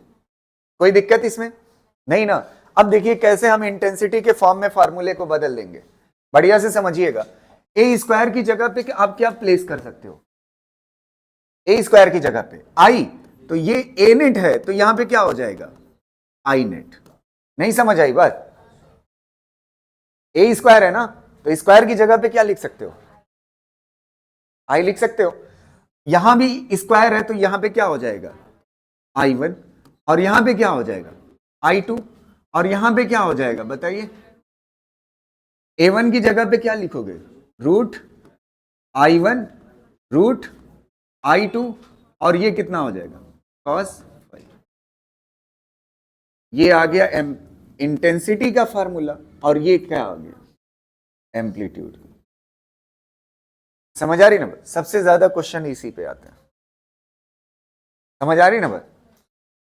कोई दिक्कत इसमें नहीं ना। अब देखिए कैसे हम इंटेंसिटी के फॉर्म में फार्मूले को बदल देंगे, बढ़िया से समझिएगा। ए स्क्वायर की जगह पे आप क्या प्लेस कर सकते हो, ए स्क्वायर की जगह पे आई, तो ये ए नेट है तो यहां पे क्या हो जाएगा, आई नेट। नहीं समझ आई बात, ए स्क्वायर है ना तो स्क्वायर की जगह पे क्या लिख सकते हो, आई लिख सकते हो। यहां भी स्क्वायर है तो यहां पे क्या हो जाएगा, I1, और यहां पे क्या हो जाएगा, I2, और यहां पे क्या हो जाएगा बताइए, A1 की जगह पे क्या लिखोगे, रूट I1 रूट I2, और ये कितना हो जाएगा, cos फाई। ये आ गया इंटेंसिटी का फार्मूला, और ये क्या आ गया, एम्पलीट्यूड। समझ आ रही ना बात, सबसे ज्यादा क्वेश्चन इसी पे आते हैं, समझ आ रही ना बात,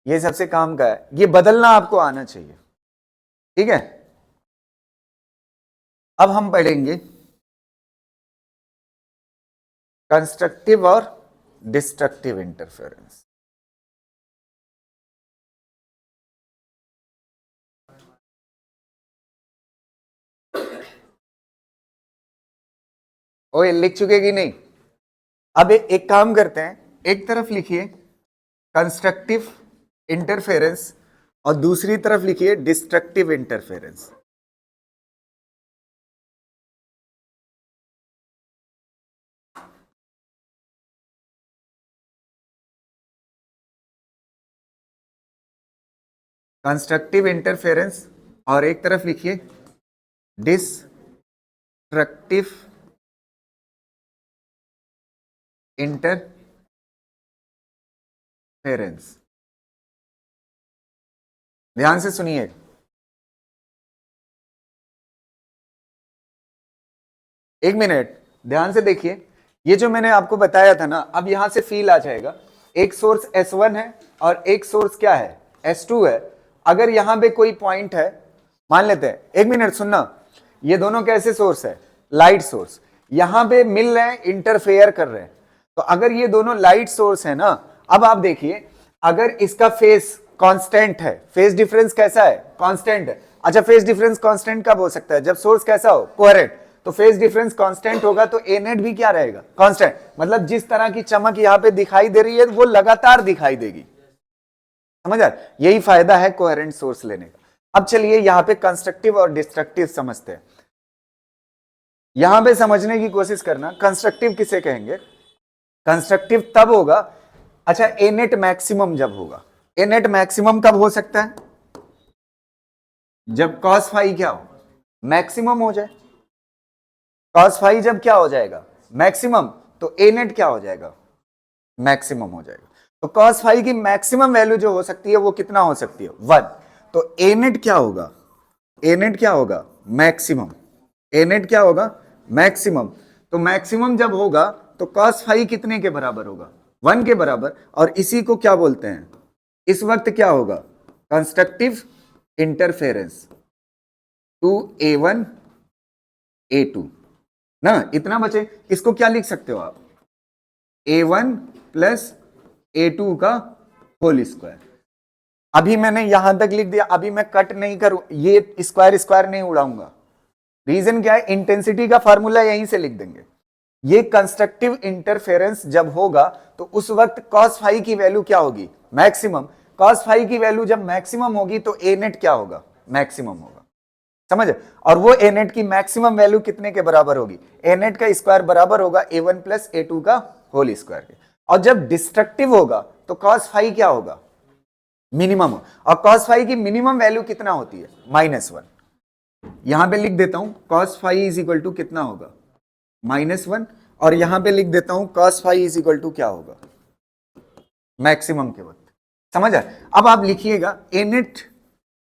ये सबसे काम का है, ये बदलना आपको आना चाहिए, ठीक है। अब हम पढ़ेंगे कंस्ट्रक्टिव और डिस्ट्रक्टिव इंटरफेरेंस। ओए लिख चुके कि नहीं, अब एक काम करते हैं, एक तरफ लिखिए कंस्ट्रक्टिव इंटरफेरेंस और दूसरी तरफ लिखिए डिस्ट्रक्टिव इंटरफेरेंस। कंस्ट्रक्टिव इंटरफेरेंस और एक तरफ लिखिए डिस्ट्रक्टिव इंटरफेरेंस। ध्यान से सुनिए, एक मिनट ध्यान से देखिए, ये जो मैंने आपको बताया था ना, अब यहां से फील आ जाएगा, एक सोर्स S1 है और एक सोर्स क्या है, S2 है। अगर यहां पे कोई पॉइंट है, मान लेते हैं, एक मिनट सुनना, ये दोनों कैसे सोर्स है, लाइट सोर्स, यहां पे मिल रहे हैं, इंटरफेयर कर रहे हैं। तो अगर ये दोनों लाइट सोर्स है ना, अब आप देखिए, अगर इसका फेस कांस्टेंट है, फेस डिफरेंस कैसा है, कांस्टेंट है। अच्छा फेस डिफरेंस कांस्टेंट कब हो सकता है, जब सोर्स कैसा हो, कोहेरेंट। तो फेस डिफरेंस कांस्टेंट होगा तो ए नेट भी क्या रहेगा, कांस्टेंट। मतलब जिस तरह की चमक यहां पे दिखाई दे रही है वो लगातार दिखाई देगी, समझ आ, यही फायदा है कोहेरेंट सोर्स लेने का। अब चलिए यहां पे कंस्ट्रक्टिव और डिस्ट्रक्टिव समझते हैं। यहां पे समझने की कोशिश करना, कंस्ट्रक्टिव किसे कहेंगे, कंस्ट्रक्टिव तब होगा, अच्छा ए नेट मैक्सिमम जब होगा, ए नेट मैक्सिमम कब हो सकता है, जब कॉस फाई क्या हो, मैक्सिमम हो जाए। कॉस फाई जब क्या हो जाएगा, मैक्सिमम, तो ए नेट क्या हो जाएगा, मैक्सिमम हो जाएगा। तो कॉस फाई की मैक्सिमम वैल्यू जो हो सकती है वो कितना हो सकती है, 1। तो ए नेट क्या होगा, ए नेट क्या होगा, मैक्सिमम, ए नेट क्या होगा, मैक्सिमम। तो मैक्सिमम जब होगा तो कॉस फाई कितने के बराबर होगा, 1 के बराबर। और इसी को क्या बोलते हैं, इस वक्त क्या होगा, कंस्ट्रक्टिव इंटरफेरेंस, 2A1 A2 ना, इतना बचे। इसको क्या लिख सकते हो आप, A1 प्लस A2 का होल स्क्वायर। अभी मैंने यहां तक लिख दिया, अभी मैं कट नहीं करूं, ये स्क्वायर स्क्वायर नहीं उड़ाऊंगा। रीजन क्या है, इंटेंसिटी का फार्मूला यहीं से लिख देंगे। ये कंस्ट्रक्टिव इंटरफेरेंस जब होगा तो उस वक्त कॉस फाई की वैल्यू क्या होगी, मैक्सिमम। कॉस फाई की वैल्यू जब मैक्सिमम होगी तो ए नेट क्या होगा, मैक्सिमम होगा, समझ। और वो ए नेट की मैक्सिमम वैल्यू कितने के बराबर होगी, ए नेट का स्क्वायर बराबर होगा A1 प्लस A2 का होल स्क्वायर के। और जब डिस्ट्रक्टिव होगा तो कॉस फाई क्या होगा, मिनिमम। और कॉस फाई की मिनिमम वैल्यू कितना होती है, -1। यहां पे लिख देता हूं, cos phi is equal to कितना होगा, -1 और यहां पे लिख देता हूं cos phi is equal to क्या होगा, मैक्सिमम के वक्त। समझ आए? अब आप लिखिएगा ए नेट,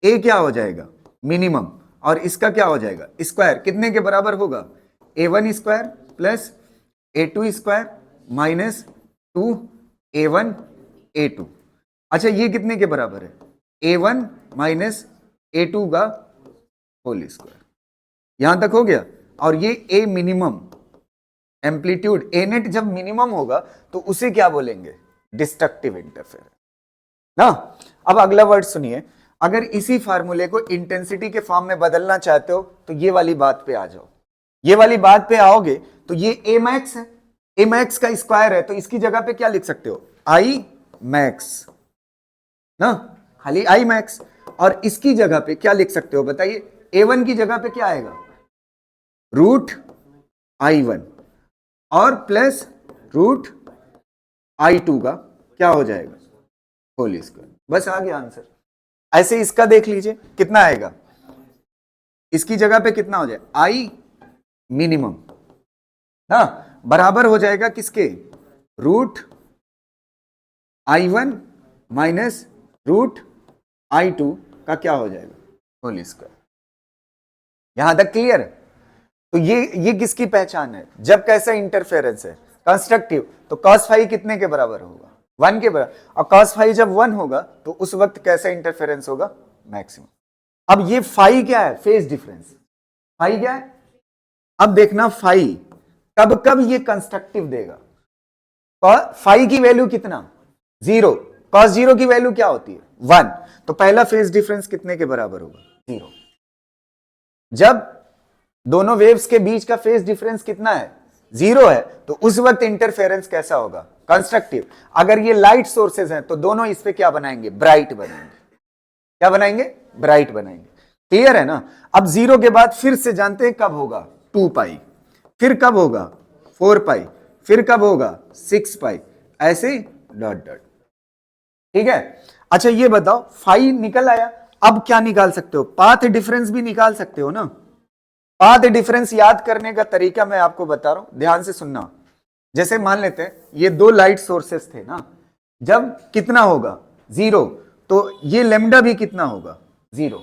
ए क्या हो जाएगा मिनिमम, और इसका क्या हो जाएगा स्क्वायर, कितने के बराबर होगा a1 square plus a2 square minus 2a1 a2। अच्छा ये कितने के बराबर है a1 माइनस a2 का होल स्क्वायर। यहां तक हो गया। और ये ए मिनिमम एम्पलीट्यूड, ए नेट जब मिनिमम होगा तो उसे क्या बोलेंगे डिस्ट्रक्टिव इंटरफेरेंस ना। अब अगला वर्ड सुनिए, अगर इसी फार्मूले को इंटेंसिटी के फॉर्म में बदलना चाहते हो तो ये वाली बात पे आ जाओ। ये वाली बात पे आओगे तो ये ए मैक्स है, ए मैक्स का स्क्वायर है, तो इसकी जगह पे क्या लिख सकते हो आई मैक्स ना, खाली आई मैक्स। और इसकी जगह पे क्या लिख सकते हो बताइए, a1 की जगह पे क्या आएगा रूट i1 और प्लस रूट i2 का क्या हो जाएगा होल स्क्वायर। बस आ गया आंसर। ऐसे इसका देख लीजिए कितना आएगा, इसकी जगह पे कितना हो जाए आई मिनिमम ना, बराबर हो जाएगा किसके root i1 minus root i2 का क्या हो जाएगा होल स्क्वायर। यहां तक क्लियर है? तो ये किसकी पहचान है, जब कैसा इंटरफेरेंस है कंस्ट्रक्टिव, तो cos फाई कितने के बराबर होगा 1 के बराबर, और cos फाई जब 1 होगा तो उस वक्त कैसा इंटरफेरेंस होगा मैक्सिमम। अब ये फाई क्या है फेज डिफरेंस, फाई क्या है, अब देखना फाई कब कब ये कंस्ट्रक्टिव देगा। फाई की वैल्यू कितना 0, cos 0 की वैल्यू क्या होती है 1, तो पहला फेज डिफरेंस कितने के बराबर होगा 0। जब दोनों वेव्स के बीच का फेज डिफरेंस कितना है 0 है, तो उस वक्त इंटरफेरेंस कैसा होगा कंस्ट्रक्टिव। अगर ये लाइट सोर्सेज हैं तो दोनों इस पे क्या बनाएंगे ब्राइट बनाएंगे, क्या बनाएंगे ब्राइट बनाएंगे। क्लियर है ना। अब 0 के बाद फिर से जानते हैं कब होगा 2 पाई, फिर कब होगा 4 पाई, फिर कब होगा 6 पाई, ऐसे डॉट डॉट। ठीक है। अच्छा ये बताओ फाई निकल आया, अब क्या निकाल सकते हो पाथ डिफरेंस भी निकाल सकते हो ना। पाथ डिफरेंस याद करने का तरीका मैं आपको बता रहा हूं, ध्यान से सुनना। जैसे मान लेते हैं ये दो लाइट सोर्सेस थे ना, जब कितना होगा 0, तो ये लेमडा भी कितना होगा 0।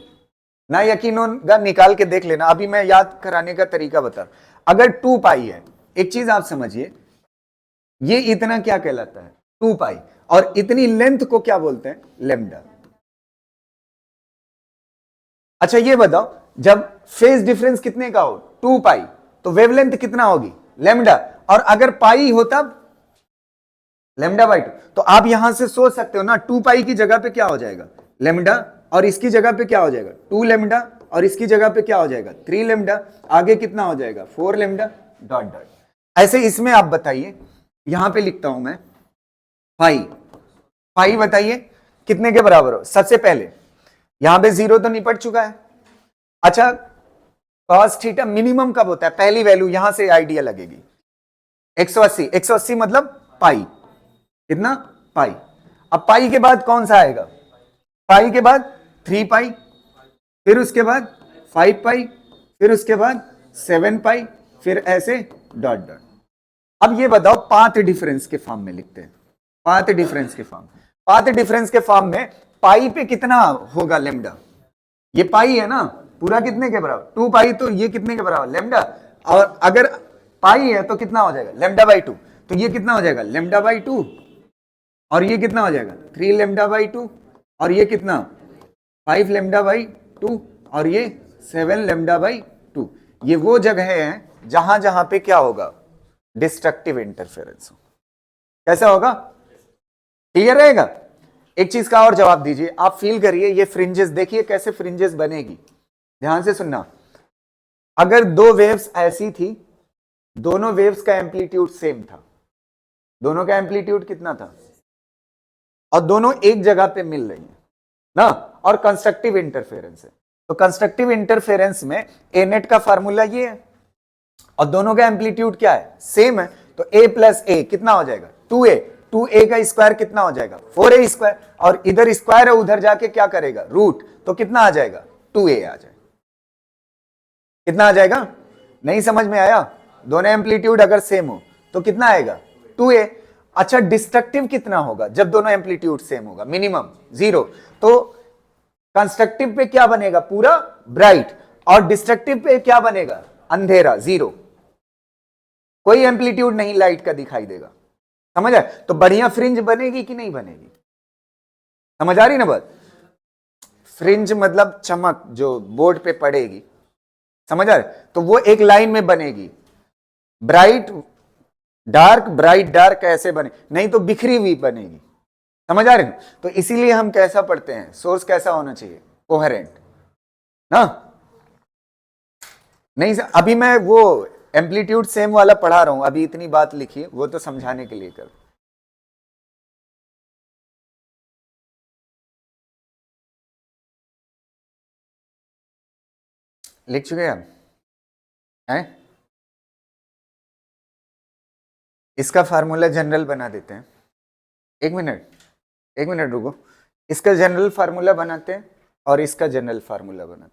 ना यकीन होगा निकाल के देख लेना, अभी मैं याद कराने का तरीका बता रहा हूं। अगर 2 पाई है, एक चीज आप समझिए, ये इतना क्या कहलाता है 2 पाई, और इतनी लेंथ को क्या बोलते हैं लेमडा। अच्छा ये बताओ जब फेज डिफरेंस कितने का हो 2 पाई, तो वेवलेंथ कितना होगी लेमडा, और अगर पाई हो तब लेमडा बाई 2। तो आप यहां से सोच सकते हो ना 2 पाई की जगह पे क्या हो जाएगा लेमडा, और इसकी जगह पे क्या हो जाएगा 2 लेमडा, और इसकी जगह पे क्या हो जाएगा 3 लेमडा, आगे कितना हो जाएगा 4 लेमडा डॉट डॉट। ऐसे इसमें आप बताइए, यहां पे लिखता हूं मैं फाई, फाई बताइए कितने के बराबर हो। सबसे पहले यहां पे 0 तो निपट चुका है। अच्छा cos थीटा मिनिमम कब होता है, पहली वैल्यू यहां से आइडिया लगेगी 180, 180 मतलब पाई, कितना पाई। अब पाई के बाद कौन सा आएगा, पाई के बाद 3 पाई, फिर उसके बाद 5 पाई, फिर उसके बाद 7 पाई, फिर ऐसे डॉट डॉट। अब ये बताओ पाथ डिफरेंस के फॉर्म में लिखते हैं, पाथ डिफरेंस के फॉर्म, पाथ डिफरेंस के फॉर्म में पाई पे कितना होगा लेमडा, ये पाई है ना पूरा कितने के बराबर 2 पाई, तो ये कितने के बराबर लेमडा, और अगर पाई है तो कितना हो जाएगा लेमडा बाई 2, तो ये कितना हो जाएगा लेमडा बाई 2, और ये कितना हो जाएगा 3 लेमडा बाई 2, और ये कितना 5 लेमडा बाई 2, और ये 7 लेमडा बाई 2। ये वो जगह है जहां जहां पे क्या होगा डिस्ट्रक्टिव इंटरफेरेंस। कैसा होगा क्लियर रहेगा। एक चीज का और जवाब दीजिए, आप फील करिए ये फ्रिंजेस, देखिए कैसे फ्रिंजेस बनेगी, ध्यान से सुनना। अगर दो वेव्स ऐसी थी, दोनों वेव्स का एम्पलीट्यूड सेम था, दोनों का एम्पलीट्यूड कितना था, और दोनों एक जगह पे मिल रही है ना, और कंस्ट्रक्टिव इंटरफेरेंस है, तो कंस्ट्रक्टिव इंटरफेरेंस में ए नेट का फार्मूला ये है, और दोनों का एम्पलीट्यूड क्या है सेम है, तो a प्लस ए कितना हो जाएगा 2a, 2a का स्क्वायर कितना हो जाएगा 4a स्क्वायर, और इधर स्क्वायर है उधर जाके क्या करेगा रूट, तो कितना आ जाएगा 2a आ जाएगा। कितना आ जाएगा, नहीं समझ में आया, दोनों एम्पलीट्यूड अगर सेम हो तो कितना आएगा 2a। अच्छा डिस्ट्रक्टिव कितना होगा जब दोनों एम्पलीट्यूड सेम होगा, मिनिमम 0। तो कंस्ट्रक्टिव पे क्या बनेगा पूरा ब्राइट, और डिस्ट्रक्टिव पे क्या बनेगा अंधेरा 0। कोई एम्पलीट्यूड नहीं लाइट का दिखाई देगा, समझ आए? तो बढ़िया फ्रिंज बनेगी कि नहीं बनेगी, समझ आ रही ना बात? फ्रिंज मतलब चमक जो बोर्ड पे पड़ेगी, समझ आ रहे? तो वो एक लाइन में बनेगी, ब्राइट डार्क ऐसे बने, नहीं तो बिखरी हुई बनेगी, समझ आ रहे? तो इसीलिए हम कैसा पढ़ते हैं, सोर्स कैसा होना चाहिए, कोहेरेंट ना। नहीं अभी मैं वो एम्पलीट्यूड सेम वाला पढ़ा रहा हूं, अभी इतनी बात लिखी वो तो समझाने के लिए कर। लिख चुके हम हैं? इसका फार्मूला जनरल बना देते हैं। एक मिनट रुको, इसका जनरल फार्मूला बनाते हैं और इसका जनरल फार्मूला बनाते हैं,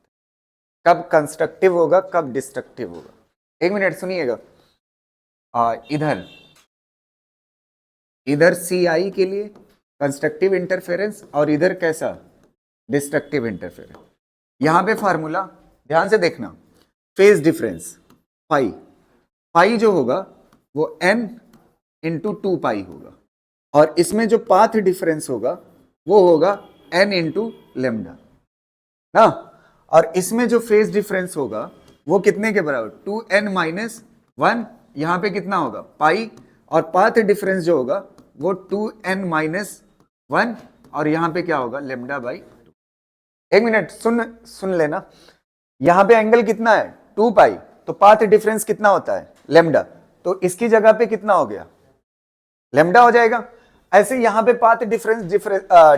कब कंस्ट्रक्टिव होगा कब डिस्ट्रक्टिव होगा। एक मिनट सुनिएगा, इधर सी आई के लिए कंस्ट्रक्टिव इंटरफेरेंस और इधर कैसा डिस्ट्रक्टिव इंटरफेरेंस। यहां पे फार्मूला ध्यान से देखना, फेज डिफरेंस पाई जो होगा वो n इंटू 2 पाई होगा, और इसमें जो पाथ डिफरेंस होगा वो होगा n इंटू लेमडा ना, और इसमें जो फेज डिफरेंस होगा वो कितने के बराबर 2n माइनस 1, यहां पे कितना होगा पाई, और पाथ डिफरेंस जो होगा वो 2n माइनस 1, और यहां पे क्या होगा लेमडा बाई 2। एक मिनट सुन लेना, यहां पे एंगल कितना है 2 पाई, तो पाथ डिफरेंस कितना होता है लेमडा, तो इसकी जगह पे कितना हो गया लेमडा हो जाएगा। ऐसे यहां पे पाथ डिफरेंस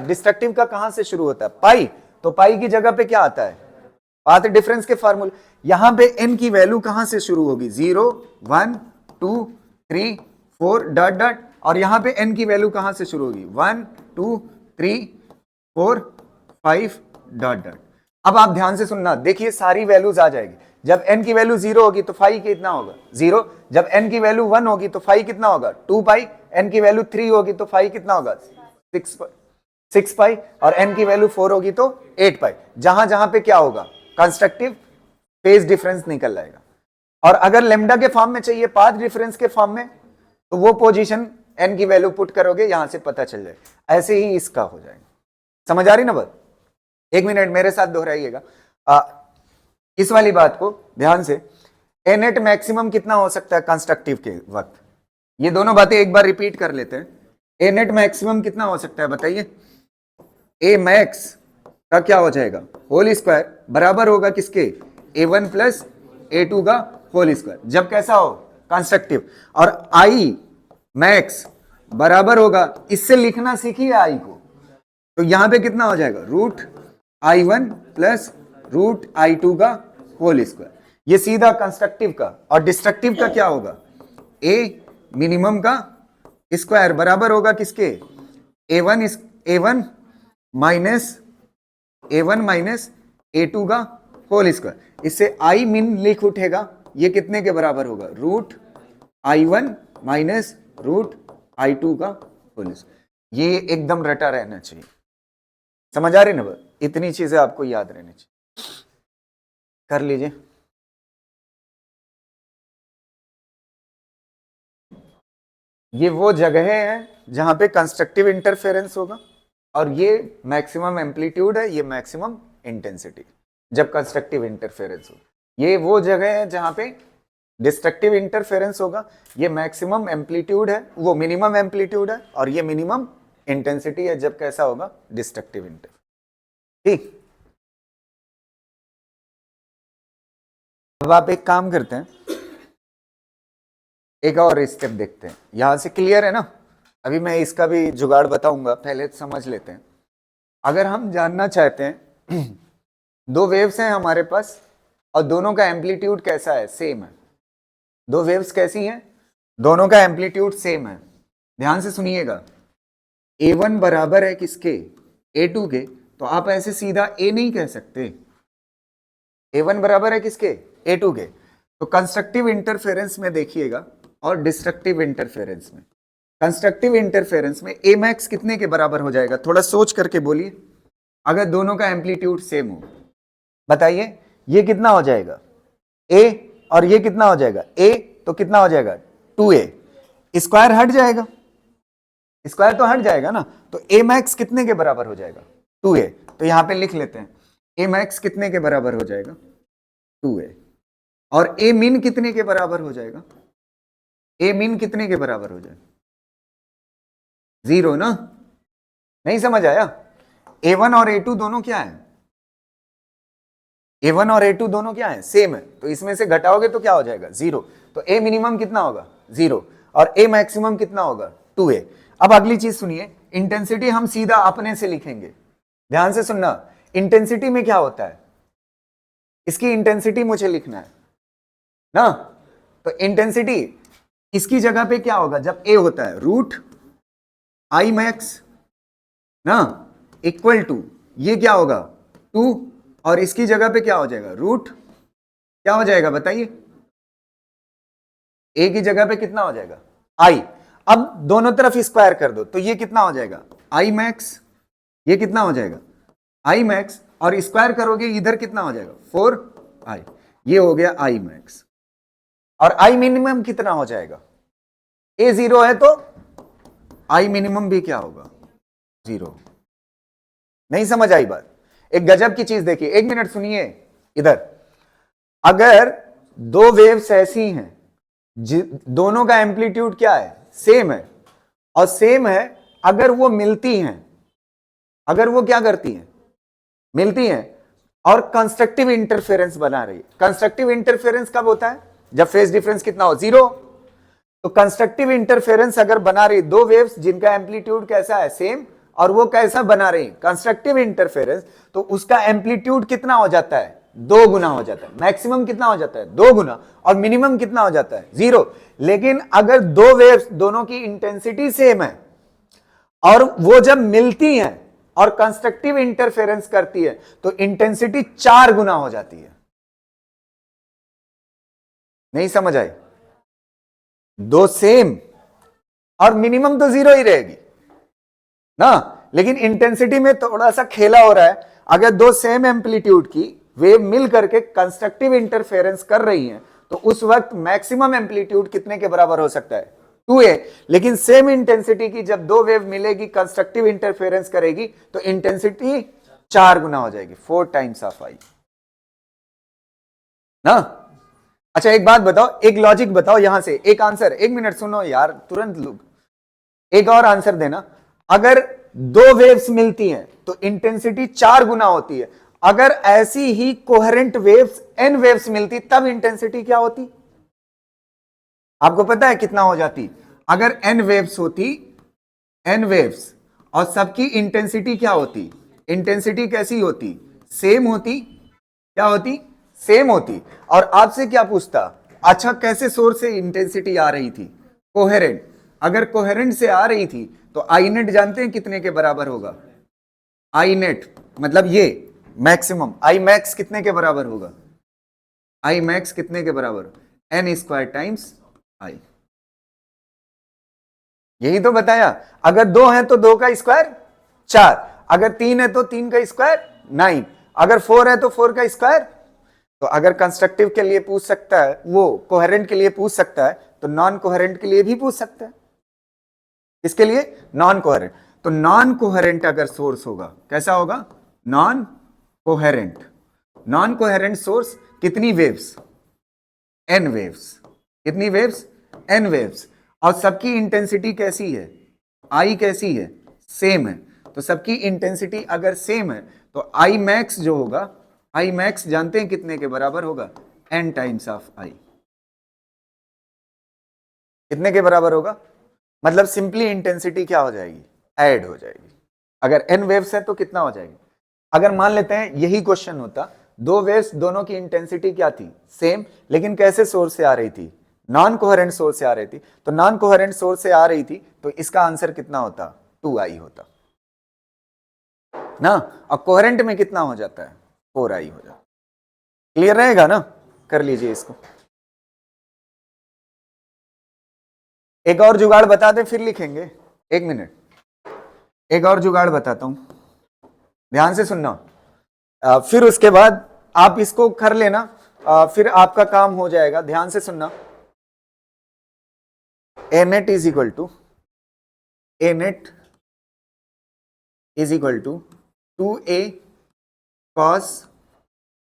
डिस्ट्रक्टिव का कहां से शुरू होता है पाई, तो पाई की जगह पे क्या आता है पाथ डिफरेंस के फार्मूले। यहां पे n की वैल्यू कहां से शुरू होगी 0 1 2 3 4 डॉट डॉट, और यहां पे n की वैल्यू कहां से शुरू होगी 1 2 3 4 5 डॉट डॉट। अब आप ध्यान से सुनना, देखिए सारी वैल्यूज आ जाएगी। जब n की वैल्यू 0 होगी तो फाई कितना होगा 0, जब n की वैल्यू 1 होगी तो फाई कितना होगा 2 पाई, n की वैल्यू 3 होगी तो फाई कितना होगा 6 पाई, और n की वैल्यू 4 होगी तो 8 पाई। जहां जहां पे क्या होगा कंस्ट्रक्टिव फेज डिफरेंस निकल जाएगा, और अगर लेमडा के फॉर्म में चाहिए पाथ डिफरेंस के फॉर्म में, तो वो पोजीशन n की वैल्यू पुट करोगे यहां से पता चल जाएगा। ऐसे ही इसका हो जाएगा, समझ आ रही ना बात? एक मिनट मेरे साथ दोहराइएगा इस वाली बात को ध्यान से। ए नेट मैक्सिमम कितना हो सकता है कंस्ट्रक्टिव के वक्त, ये दोनों बातें एक बार रिपीट कर लेते हैं। ए नेट मैक्सिमम कितना हो सकता है बताइए, ए मैक्स का क्या हो जाएगा होल स्क्वायर बराबर होगा किसके a1 प्लस a2 का होल स्क्वायर, जब कैसा हो कंस्ट्रक्टिव, और आई मैक्स बराबर होगा, इससे लिखना सीखिए आई को, तो यहां पे कितना हो जाएगा root i1 plus root i2 का होल स्क्वायर। ये सीधा कंस्ट्रक्टिव का, और डिस्ट्रक्टिव का क्या होगा a मिनिमम का स्क्वायर बराबर होगा किसके a1 माइनस a2 का होल स्क्वायर। इससे i मिन लिख उठेगा, ये कितने के बराबर होगा root i1 minus root i2 का होल स्क्वायर। ये एकदम रटा रहना चाहिए, समझ आ रही ना? इतनी चीजें आपको याद रहनी चाहिए, कर लीजिए। ये वो जगह है जहां पे कंस्ट्रक्टिव इंटरफेरेंस होगा, और ये मैक्सिमम एम्पलीट्यूड है, ये मैक्सिमम इंटेंसिटी जब कंस्ट्रक्टिव इंटरफेरेंस हो। ये वो जगह है जहां पे डिस्ट्रक्टिव इंटरफेरेंस होगा, ये मैक्सिमम एम्पलीट्यूड है, वो मिनिमम एम्पलीट्यूड है, और ये मिनिमम इंटेंसिटी है जब कैसा होगा डिस्ट्रक्टिव इंटरफेरेंस। ठीक, अब आप एक काम करते हैं, एक और स्टेप देखते हैं, यहां से क्लियर है ना? अभी मैं इसका भी जुगाड़ बताऊंगा, पहले समझ लेते हैं। अगर हम जानना चाहते हैं दो वेव्स हैं हमारे पास और दोनों का एम्पलीट्यूड कैसा है सेम है, दो वेव्स कैसी हैं दोनों का एम्पलीट्यूड सेम है, ध्यान से सुनिएगा। a1 बराबर है किसके a2 के, तो आप ऐसे सीधा a नहीं कह सकते, a1 बराबर है किसके a2 के, तो कंस्ट्रक्टिव इंटरफेरेंस में देखिएगा और डिस्ट्रक्टिव इंटरफेरेंस में, कंस्ट्रक्टिव इंटरफेरेंस में ए मैक्स कितने के बराबर हो जाएगा, थोड़ा सोच करके बोलिए, अगर दोनों का एम्पलीट्यूड सेम हो। बताइए ये कितना हो जाएगा ए और ये कितना हो जाएगा ए, तो कितना हो जाएगा 2a, स्क्वायर हट जाएगा, स्क्वायर तो हट जाएगा ना, तो ए मैक्स कितने के बराबर हो जाएगा 2a। तो यहां पे लिख लेते हैं ए मैक्स कितने के बराबर हो जाएगा 2a, और ए मिन कितने के बराबर हो जाएगा, ए मिन कितने के बराबर हो जाएगा 0 ना। नहीं समझ आया, a1 और a2 दोनों क्या है, a1 और a2 दोनों क्या है सेम है, तो इसमें से घटाओगे तो क्या हो जाएगा 0, तो a मिनिमम कितना होगा 0 और a मैक्सिमम कितना होगा 2a। अब अगली चीज सुनिए, इंटेंसिटी हम सीधा अपने से लिखेंगे, ध्यान से सुनना, इंटेंसिटी में क्या होता है, इसकी इंटेंसिटी मुझे लिखना है ना, तो इंटेंसिटी इसकी जगह पे क्या होगा, जब a होता है रूट आई मैक्स ना इक्वल टू, ये क्या होगा 2, और इसकी जगह पे क्या हो जाएगा रूट, क्या हो जाएगा बताइए, ए की जगह पे कितना हो जाएगा आई। अब दोनों तरफ स्क्वायर कर दो तो ये कितना हो जाएगा आई मैक्स, ये कितना हो जाएगा आई मैक्स, और स्क्वायर करोगे इधर कितना हो जाएगा 4i, ये हो गया आई मैक्स। और आई मिनिमम कितना हो जाएगा, ए 0 है तो आई मिनिमम भी क्या होगा 0। नहीं समझ आई बात, एक गजब की चीज देखिए, एक मिनट सुनिए इधर, अगर दो वेव्स ऐसी हैं दोनों का एम्पलीट्यूड क्या है सेम है, और सेम है अगर वो मिलती हैं, अगर वो क्या करती हैं मिलती हैं और कंस्ट्रक्टिव इंटरफेरेंस बना रही है। कंस्ट्रक्टिव इंटरफेरेंस कब होता है, जब फेज डिफरेंस कितना हो 0। तो कंस्ट्रक्टिव इंटरफेरेंस अगर बना रही दो वेव्स जिनका एम्पलीट्यूड कैसा है सेम, और वो कैसा बना रही कंस्ट्रक्टिव इंटरफेरेंस, तो उसका एम्पलीट्यूड कितना हो जाता है 2 गुना हो जाता है, मैक्सिमम कितना हो जाता है 2 गुना, और मिनिमम कितना हो जाता है 0। लेकिन अगर दो वेव्स दोनों की इंटेंसिटी सेम है और वो जब मिलती हैं और कंस्ट्रक्टिव इंटरफेरेंस करती है तो इंटेंसिटी 4 गुना हो जाती है। नहीं समझ आई, दो सेम और मिनिमम तो 0 ही रहेगी ना, लेकिन इंटेंसिटी में थोड़ा सा खेला हो रहा है। अगर दो सेम एम्पलीट्यूड की वेव मिल करके कंस्ट्रक्टिव इंटरफेरेंस कर रही हैं तो उस वक्त मैक्सिमम एम्पलीट्यूड कितने के बराबर हो सकता है 2a। लेकिन सेम इंटेंसिटी की जब दो वेव मिलेगी कंस्ट्रक्टिव इंटरफेरेंस करेगी तो इंटेंसिटी 4 गुना हो जाएगी, 4 टाइम्स ऑफ आई ना। अच्छा एक बात बताओ, एक लॉजिक बताओ, यहां से एक आंसर, एक मिनट सुनो यार तुरंत लोग, एक और आंसर देना। अगर दो वेव्स मिलती हैं तो इंटेंसिटी 4 गुना होती है, अगर ऐसी ही कोहेरेंट वेव्स n वेव्स मिलती तब इंटेंसिटी क्या होती, आपको पता है कितना हो जाती, अगर n वेव्स होती, n वेव्स और सबकी इंटेंसिटी क्या होती, इंटेंसिटी कैसी होती सेम होती, क्या होती सेम होती। और आपसे क्या पूछता, अच्छा कैसे सोर्स से इंटेंसिटी आ रही थी कोहेरेंट, अगर कोहेरेंट से आ रही थी तो आई नेट जानते हैं कितने के बराबर होगा, आई नेट मतलब ये मैक्सिमम, आई मैक्स कितने के बराबर होगा, आई मैक्स कितने के बराबर n स्क्वायर टाइम्स आई। यही तो बताया, अगर 2 है तो 2 का स्क्वायर 4, अगर 3 है तो 3 का स्क्वायर 9, अगर 4 है तो 4 का स्क्वायर। तो अगर कंस्ट्रक्टिव के लिए पूछ सकता है, वो कोहेरेंट के लिए पूछ सकता है तो नॉन कोहेरेंट के लिए भी पूछ सकता है। इसके लिए नॉन कोहेरेंट, तो नॉन कोहेरेंट अगर सोर्स होगा कैसा होगा non coherent, non coherent source कितनी वेव्स n वेव्स, कितनी वेव्स n वेव्स, और सबकी इंटेंसिटी कैसी है I कैसी है सेम है, तो सबकी इंटेंसिटी अगर सेम है तो I मैक्स जो होगा, I मैक्स जानते हैं कितने के बराबर होगा n टाइम्स ऑफ I, कितने के बराबर होगा, मतलब सिंपली इंटेंसिटी क्या हो जाएगी ऐड हो जाएगी। अगर n वेव्स है तो कितना हो जाएगी, अगर मान लेते हैं यही क्वेश्चन होता, दो वेव्स दोनों की इंटेंसिटी क्या थी सेम, लेकिन कैसे सोर्स से आ रही थी नॉन कोहेरेंट सोर्स से आ रही थी, तो नॉन कोहेरेंट सोर्स से आ रही थी तो इसका आंसर कितना होता 2i होता ना, और कोहेरेंट में कितना हो जाता है 4i हो जाता। क्लियर रहेगा ना, कर लीजिए इसको। एक और जुगाड़ बता दे फिर लिखेंगे। एक मिनट, एक और जुगाड़ बताता हूं, ध्यान से सुनना। फिर उसके बाद आप इसको कर लेना, फिर आपका काम हो जाएगा। ध्यान से सुनना। A net is equal to, A net is equal to 2a cos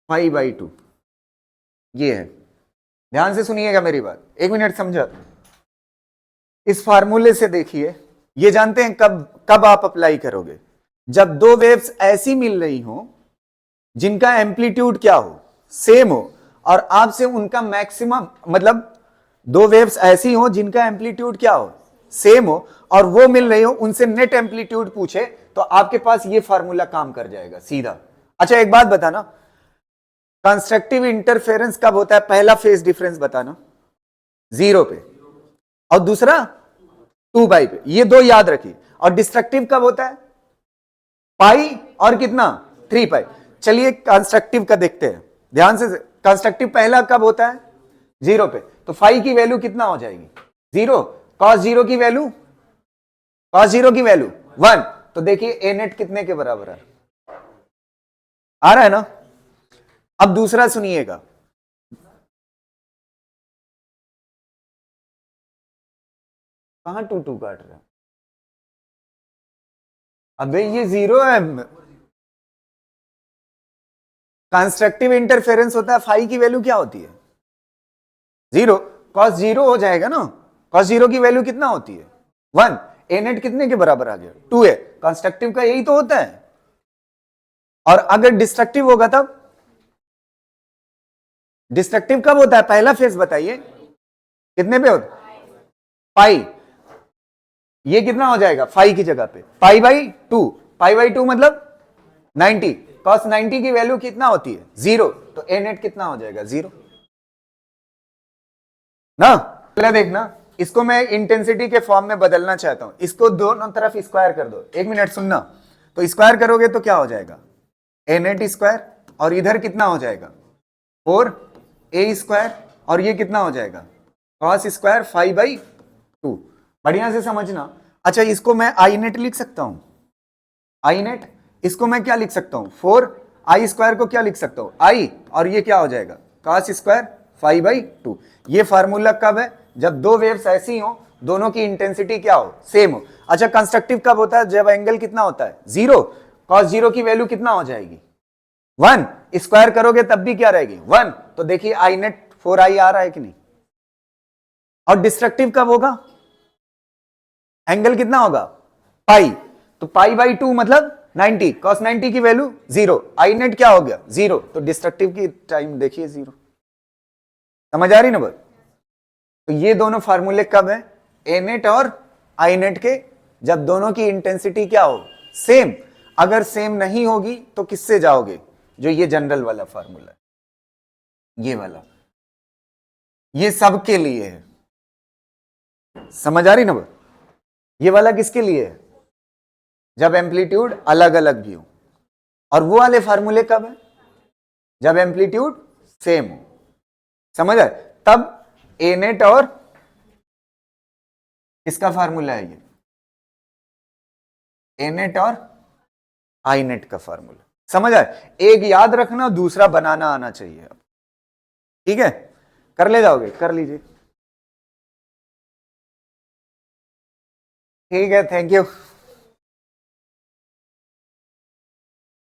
five by 2, ये है। ध्यान से सुनिएगा मेरी बात, एक मिनट समझा। इस फार्मूले से देखिए, ये जानते हैं कब कब आप अप्लाई करोगे? जब दो वेव्स ऐसी मिल रही हो जिनका एम्पलीट्यूड क्या हो, सेम हो, और आपसे उनका मैक्सिमम, मतलब दो वेव्स ऐसी हो जिनका एम्पलीट्यूड क्या हो, सेम हो, और वो मिल रही हो, उनसे नेट एम्पलीट्यूड पूछे, तो आपके पास ये फार्मूला काम कर जाएगा सीधा। अच्छा एक बात बताना, कंस्ट्रक्टिव इंटरफेरेंस कब होता है? पहला फेज डिफरेंस बताना, 0 पे, और दूसरा 2 पाई पे, ये दो याद रखिए। और डिस्ट्रक्टिव कब होता है? पाई और कितना? 3 पाई। चलिए कंस्ट्रक्टिव का देखते हैं ध्यान से। कंस्ट्रक्टिव पहला कब होता है? 0 पे, तो फाई की वैल्यू कितना हो जाएगी? 0। कॉस 0 की वैल्यू, कॉस 0 की वैल्यू 1। तो देखिए ए नेट कितने के बराबर है? आ रहा है ना? अब दूसरा सुनिएगा, कहां 2 काट रहा है? अबे ये 0 है। कंस्ट्रक्टिव इंटरफेरेंस होता है, फाई की वैल्यू क्या होती है? 0। कॉस 0 हो जाएगा ना, कॉस 0 की वैल्यू कितना होती है? 1। ए नेट कितने के बराबर आ गया? 2 है। कंस्ट्रक्टिव का यही तो होता है। और अगर डिस्ट्रक्टिव होगा तब? डिस्ट्रक्टिव कब होता है? पहला फेज बताइए, कितने पे होता है? पाई। ये कितना हो जाएगा फाई की जगह पे? पाई बाई 2। पाई बाई 2 मतलब 90। कॉस 90 की वैल्यू कितना होती है? 0। तो ए नेट कितना हो जाएगा? 0 ना। पहले देखना, इसको मैं इंटेंसिटी के फॉर्म में बदलना चाहता हूं, इसको दोनों तरफ स्क्वायर कर दो। एक मिनट सुनना, तो स्क्वायर करोगे तो क्या हो जाएगा? ए नेट स्क्वायर, और इधर कितना हो जाएगा? 4a स्क्वायर, और ये कितना हो जाएगा? Cos square 5/2। बढ़िया से समझना। अच्छा इसको मैं आई नेट लिख सकता हूं, आई नेट, इसको मैं क्या लिख सकता हूं? 4i स्क्वायर को क्या लिख सकता हूं? आई, और ये क्या हो जाएगा? Cos square 5/2। ये फार्मूला कब है? जब दो वेव्स ऐसी हो, दोनों की इंटेंसिटी क्या हो? सेम हो। अच्छा कंस्ट्रक्टिव कब होता है? जब एंगल कितना होता है? 0। कॉस 0 की वैल्यू कितना हो जाएगी? 1। स्क्वायर करोगे तब भी क्या रहेगी? 1। तो देखिए आई नेट 4i आ रहा है कि नहीं? और डिस्ट्रक्टिव कब होगा? एंगल कितना होगा? पाई। तो पाई बाई 2 मतलब 90। कॉस 90 की वैल्यू 0। आई नेट क्या हो गया? 0। तो डिस्ट्रक्टिव की टाइम देखिए 0। समझ आ रही ना बात? तो ये दोनों फार्मूले कब है? ए नेट और आई नेट के, जब दोनों की इंटेंसिटी क्या हो? सेम। अगर सेम नहीं होगी तो किससे जाओगे? जो ये जनरल वाला फार्मूला है, ये वाला, ये सबके लिए है। समझ आ रही ना बात? ये वाला किसके लिए है? जब एम्पलीट्यूड अलग अलग भी हो। और वो वाले फार्मूले कब है? जब एम्पलीट्यूड सेम हो। समझ आए? तब ए नेट और इसका फार्मूला है ये, ए नेट और आई नेट का फार्मूला। समझ आए? एक याद रखना, दूसरा बनाना आना चाहिए अब। ठीक है, कर ले जाओगे? कर लीजिए। ठीक है, थैंक यू।